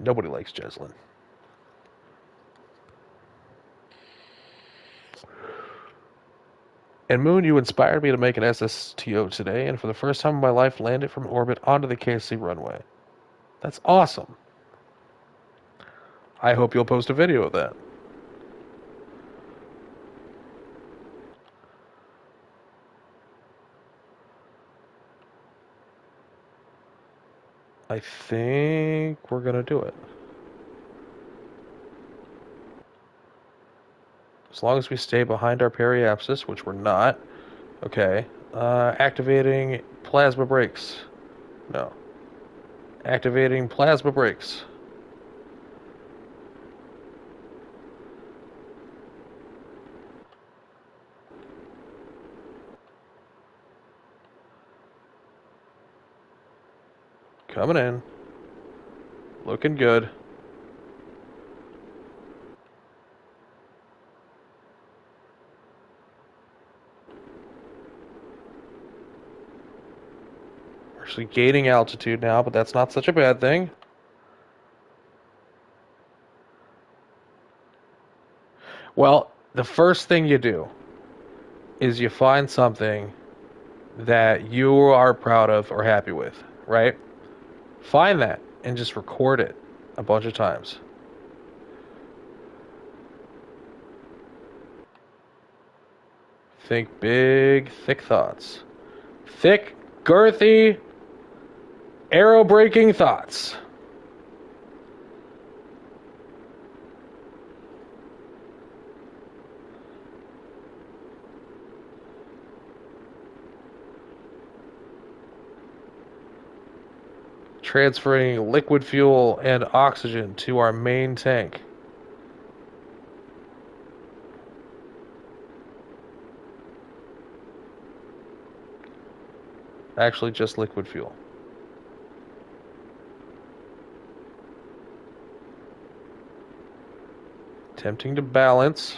Nobody likes Jeslin. And Moon, you inspired me to make an SSTO today, and for the first time in my life, landed from orbit onto the KSC runway. That's awesome. I hope you'll post a video of that. I think we're gonna do it. As long as we stay behind our periapsis, which we're not. Okay. Activating plasma brakes. No. Activating plasma brakes. Coming in. Looking good. We're actually gaining altitude now, but that's not such a bad thing. Well, the first thing you do is you find something that you are proud of or happy with, right? Find that and just record it a bunch of times. Think big, thick thoughts. Thick, girthy, arrow-breaking thoughts. Transferring liquid fuel and oxygen to our main tank. Actually, just liquid fuel. Attempting to balance.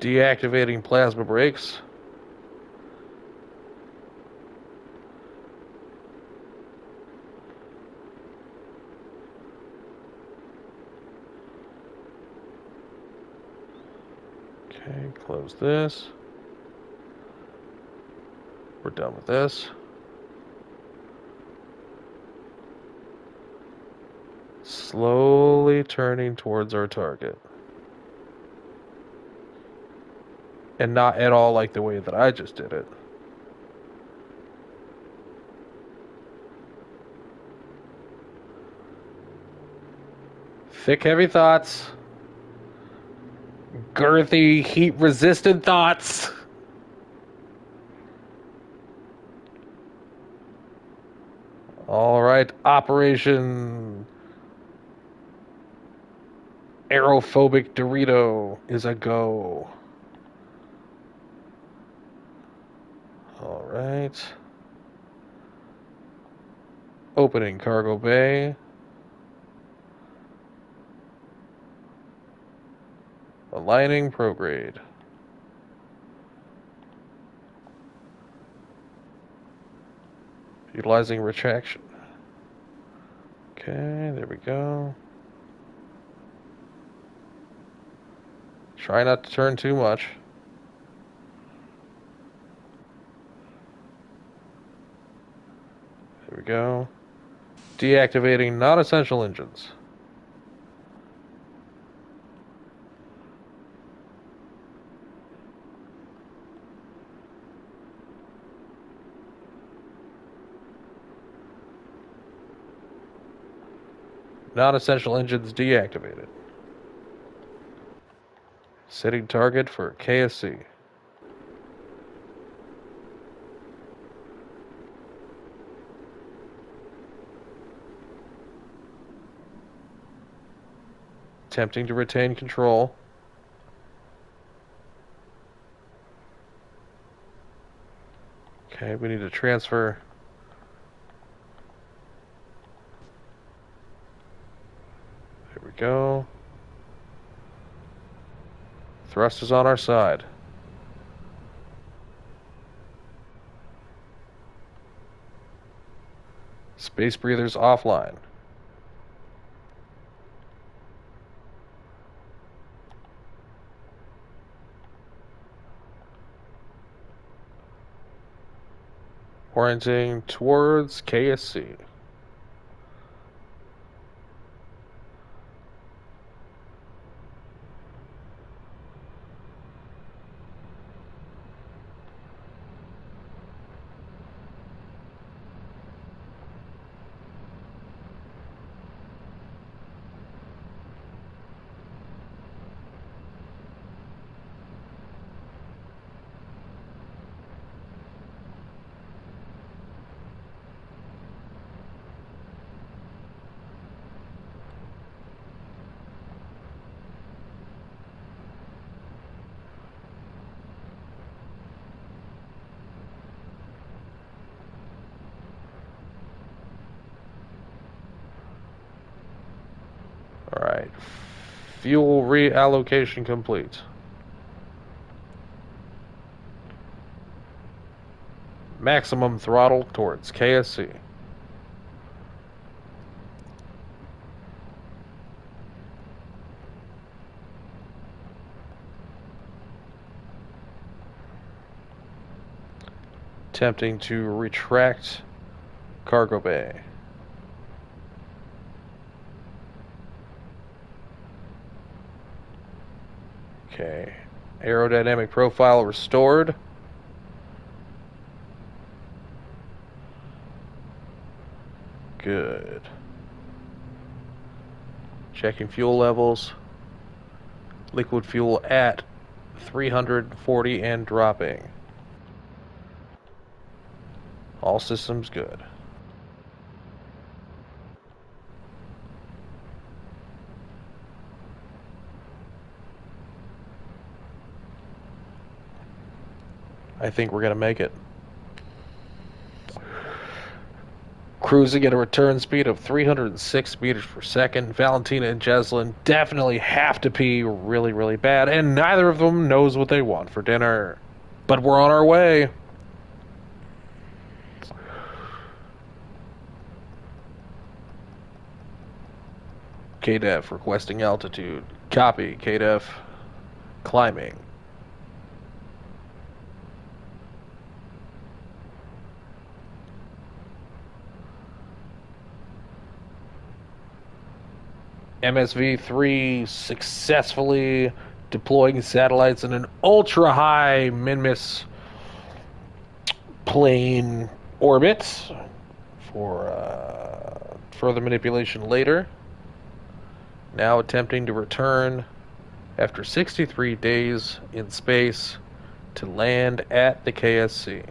Deactivating plasma brakes. Okay, close this. We're done with this. Slowly turning towards our target. And not at all like the way that I just did it. Thick, heavy thoughts. Girthy, heat-resistant thoughts. All right, Operation Aerophobic Dorito is a go. All right. Opening cargo bay. Aligning prograde. Utilizing retraction. Okay, there we go. Try not to turn too much. There we go. Deactivating non-essential engines. Non-essential engines deactivated. Setting target for KSC. Attempting to retain control. Okay, we need to transfer. There we go. Thrust is on our side. Space breathers offline. Orienting towards KSC. Alright. Fuel reallocation complete. Maximum throttle towards KSC. Attempting to retract cargo bay. Okay. Aerodynamic profile restored. Good. Checking fuel levels. Liquid fuel at 340 and dropping. All systems good. I think we're going to make it. Cruising at a return speed of 306 meters per second. Valentina and Jeslyn definitely have to pee really, really bad, and neither of them knows what they want for dinner. But we're on our way. KDEF requesting altitude. Copy, KDEF. Climbing. MSV-3 successfully deploying satellites in an ultra-high Minmus plane orbit for further manipulation later. Now attempting to return after 63 days in space to land at the KSC.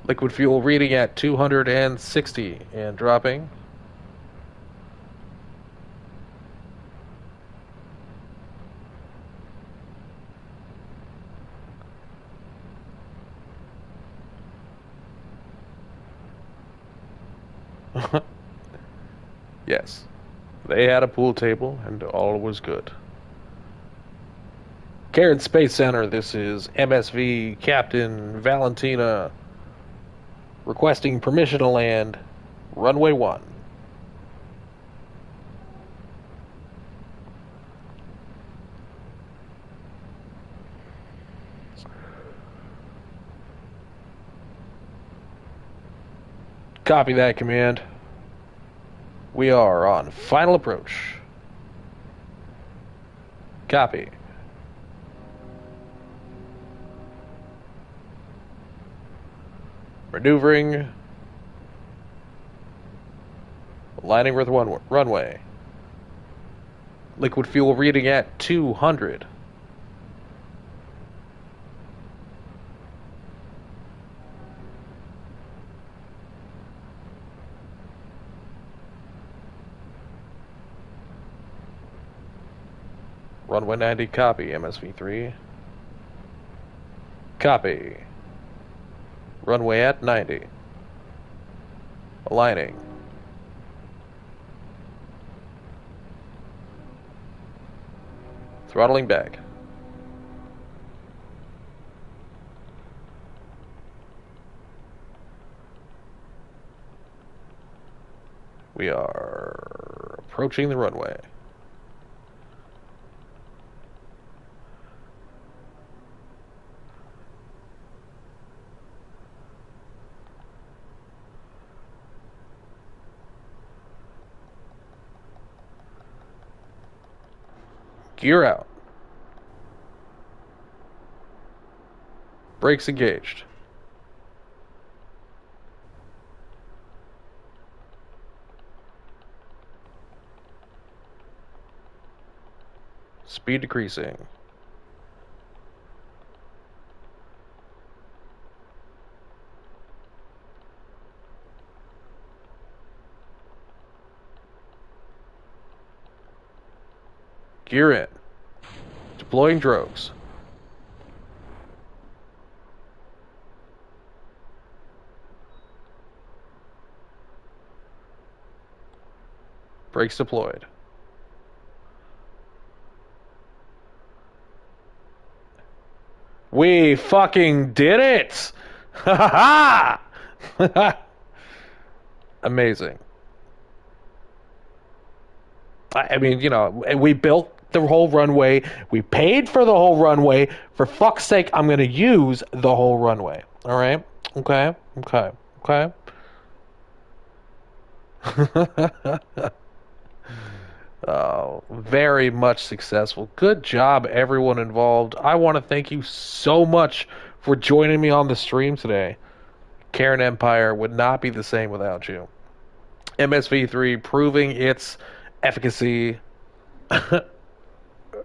Liquid fuel reading at 260 and dropping. Yes, they had a pool table and all was good. Kerran Space Center, this is MSV Captain Valentina requesting permission to land runway 1. Copy that, command. We are on final approach. Copy. Maneuvering. Aligning with runway. Liquid fuel reading at 200. Runway 90, copy, MSV-3. Copy. Runway at 90. Aligning. Throttling back. We are approaching the runway. Gear out. Brakes engaged. Speed decreasing. Gear in. Deploying drogues. Brakes deployed. We fucking did it! Ha ha! Amazing. I mean, you know, we built the whole runway. We paid for the whole runway. For fuck's sake, I'm going to use the whole runway. All right? Okay? Okay. Okay? Oh, very much successful. Good job, everyone involved. I want to thank you so much for joining me on the stream today. Kerran Empire would not be the same without you. MSV3 proving its efficacy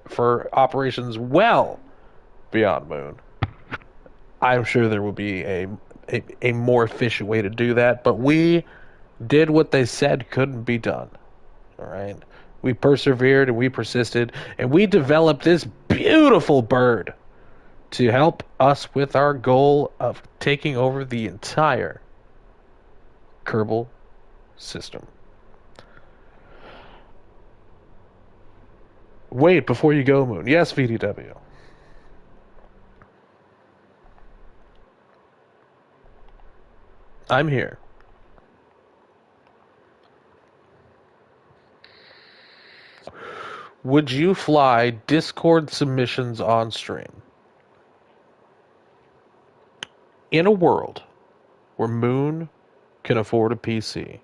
for operations well beyond Moon. I'm sure there will be a more efficient way to do that, but we did what they said couldn't be done. All right. We persevered and we persisted and we developed this beautiful bird to help us with our goal of taking over the entire Kerbal system. Wait, before you go, Moon. Yes, VDW. I'm here. Would you fly Discord submissions on stream? In a world where Moon can afford a PC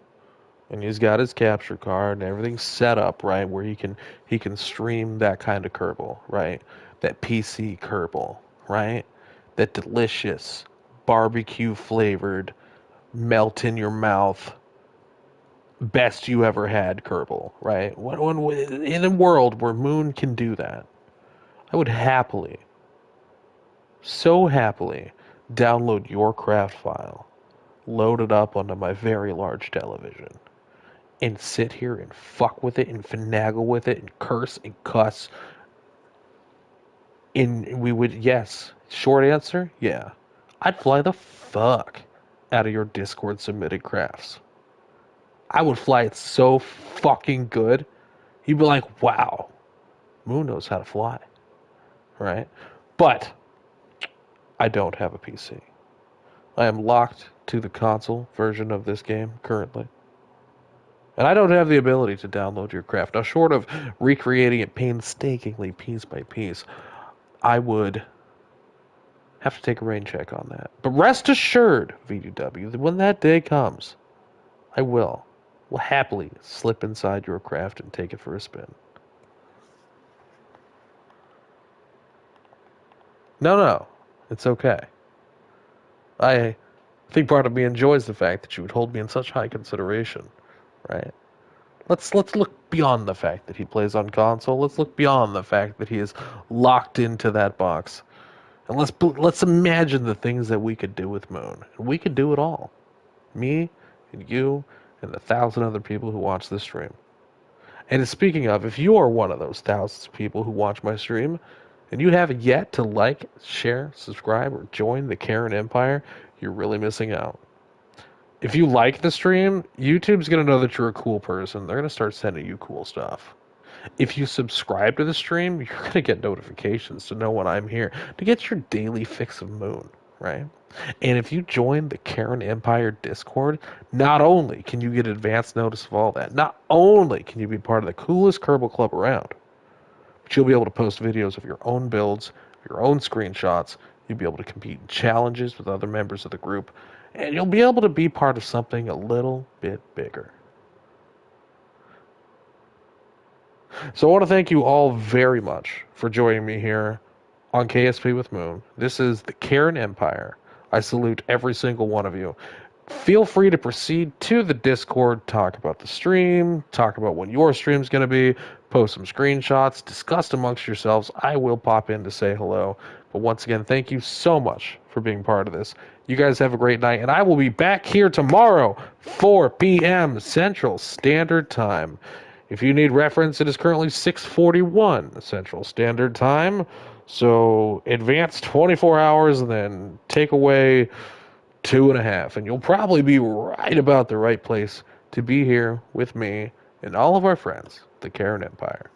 and he's got his capture card and everything's set up right where he can stream that kind of Kerbal, right? That PC Kerbal, right? That delicious barbecue flavored melt in your mouth best you ever had Kerbal, right? In a world where Moon can do that, I would happily, so happily, download your craft file, load it up onto my very large television, and sit here and fuck with it and finagle with it and curse and cuss. And we would, yes. Short answer, yeah. I'd fly the fuck out of your Discord submitted crafts. I would fly it so fucking good. You'd be like, wow, Moon knows how to fly, right? But I don't have a PC. I am locked to the console version of this game currently. And I don't have the ability to download your craft. Now, short of recreating it painstakingly, piece by piece, I would have to take a rain check on that. But rest assured, VDW, that when that day comes, I will happily slip inside your craft and take it for a spin. No, no, it's okay. I think part of me enjoys the fact that you would hold me in such high consideration, right? Let's look beyond the fact that he plays on console. Let's look beyond the fact that he is locked into that box, and let's imagine the things that we could do with Moon. And we could do it all. Me and you and 1,000 other people who watch this stream. And speaking of, if you are one of those thousands of people who watch my stream, and you haven't yet to like, share, subscribe, or join the Kerran Empire, you're really missing out. If you like the stream, YouTube's going to know that you're a cool person. They're going to start sending you cool stuff. If you subscribe to the stream, you're going to get notifications to know when I'm here, to get your daily fix of Moon, right? And if you join the Kerran Empire Discord, not only can you get advance notice of all that, not only can you be part of the coolest Kerbal Club around, but you'll be able to post videos of your own builds, your own screenshots. You'll be able to compete in challenges with other members of the group, and you'll be able to be part of something a little bit bigger. So I want to thank you all very much for joining me here on KSP with Moon. This is the Kerran Empire. I salute every single one of you. Feel free to proceed to the Discord, talk about the stream, talk about when your stream's going to be, post some screenshots, discuss amongst yourselves. I will pop in to say hello. But once again, thank you so much for being part of this. You guys have a great night, and I will be back here tomorrow, 4 p.m. Central Standard Time. If you need reference, it is currently 6:41 Central Standard Time. So advance 24 hours and then take away 2.5. And you'll probably be right about the right place to be here with me and all of our friends, the Kerran Empire.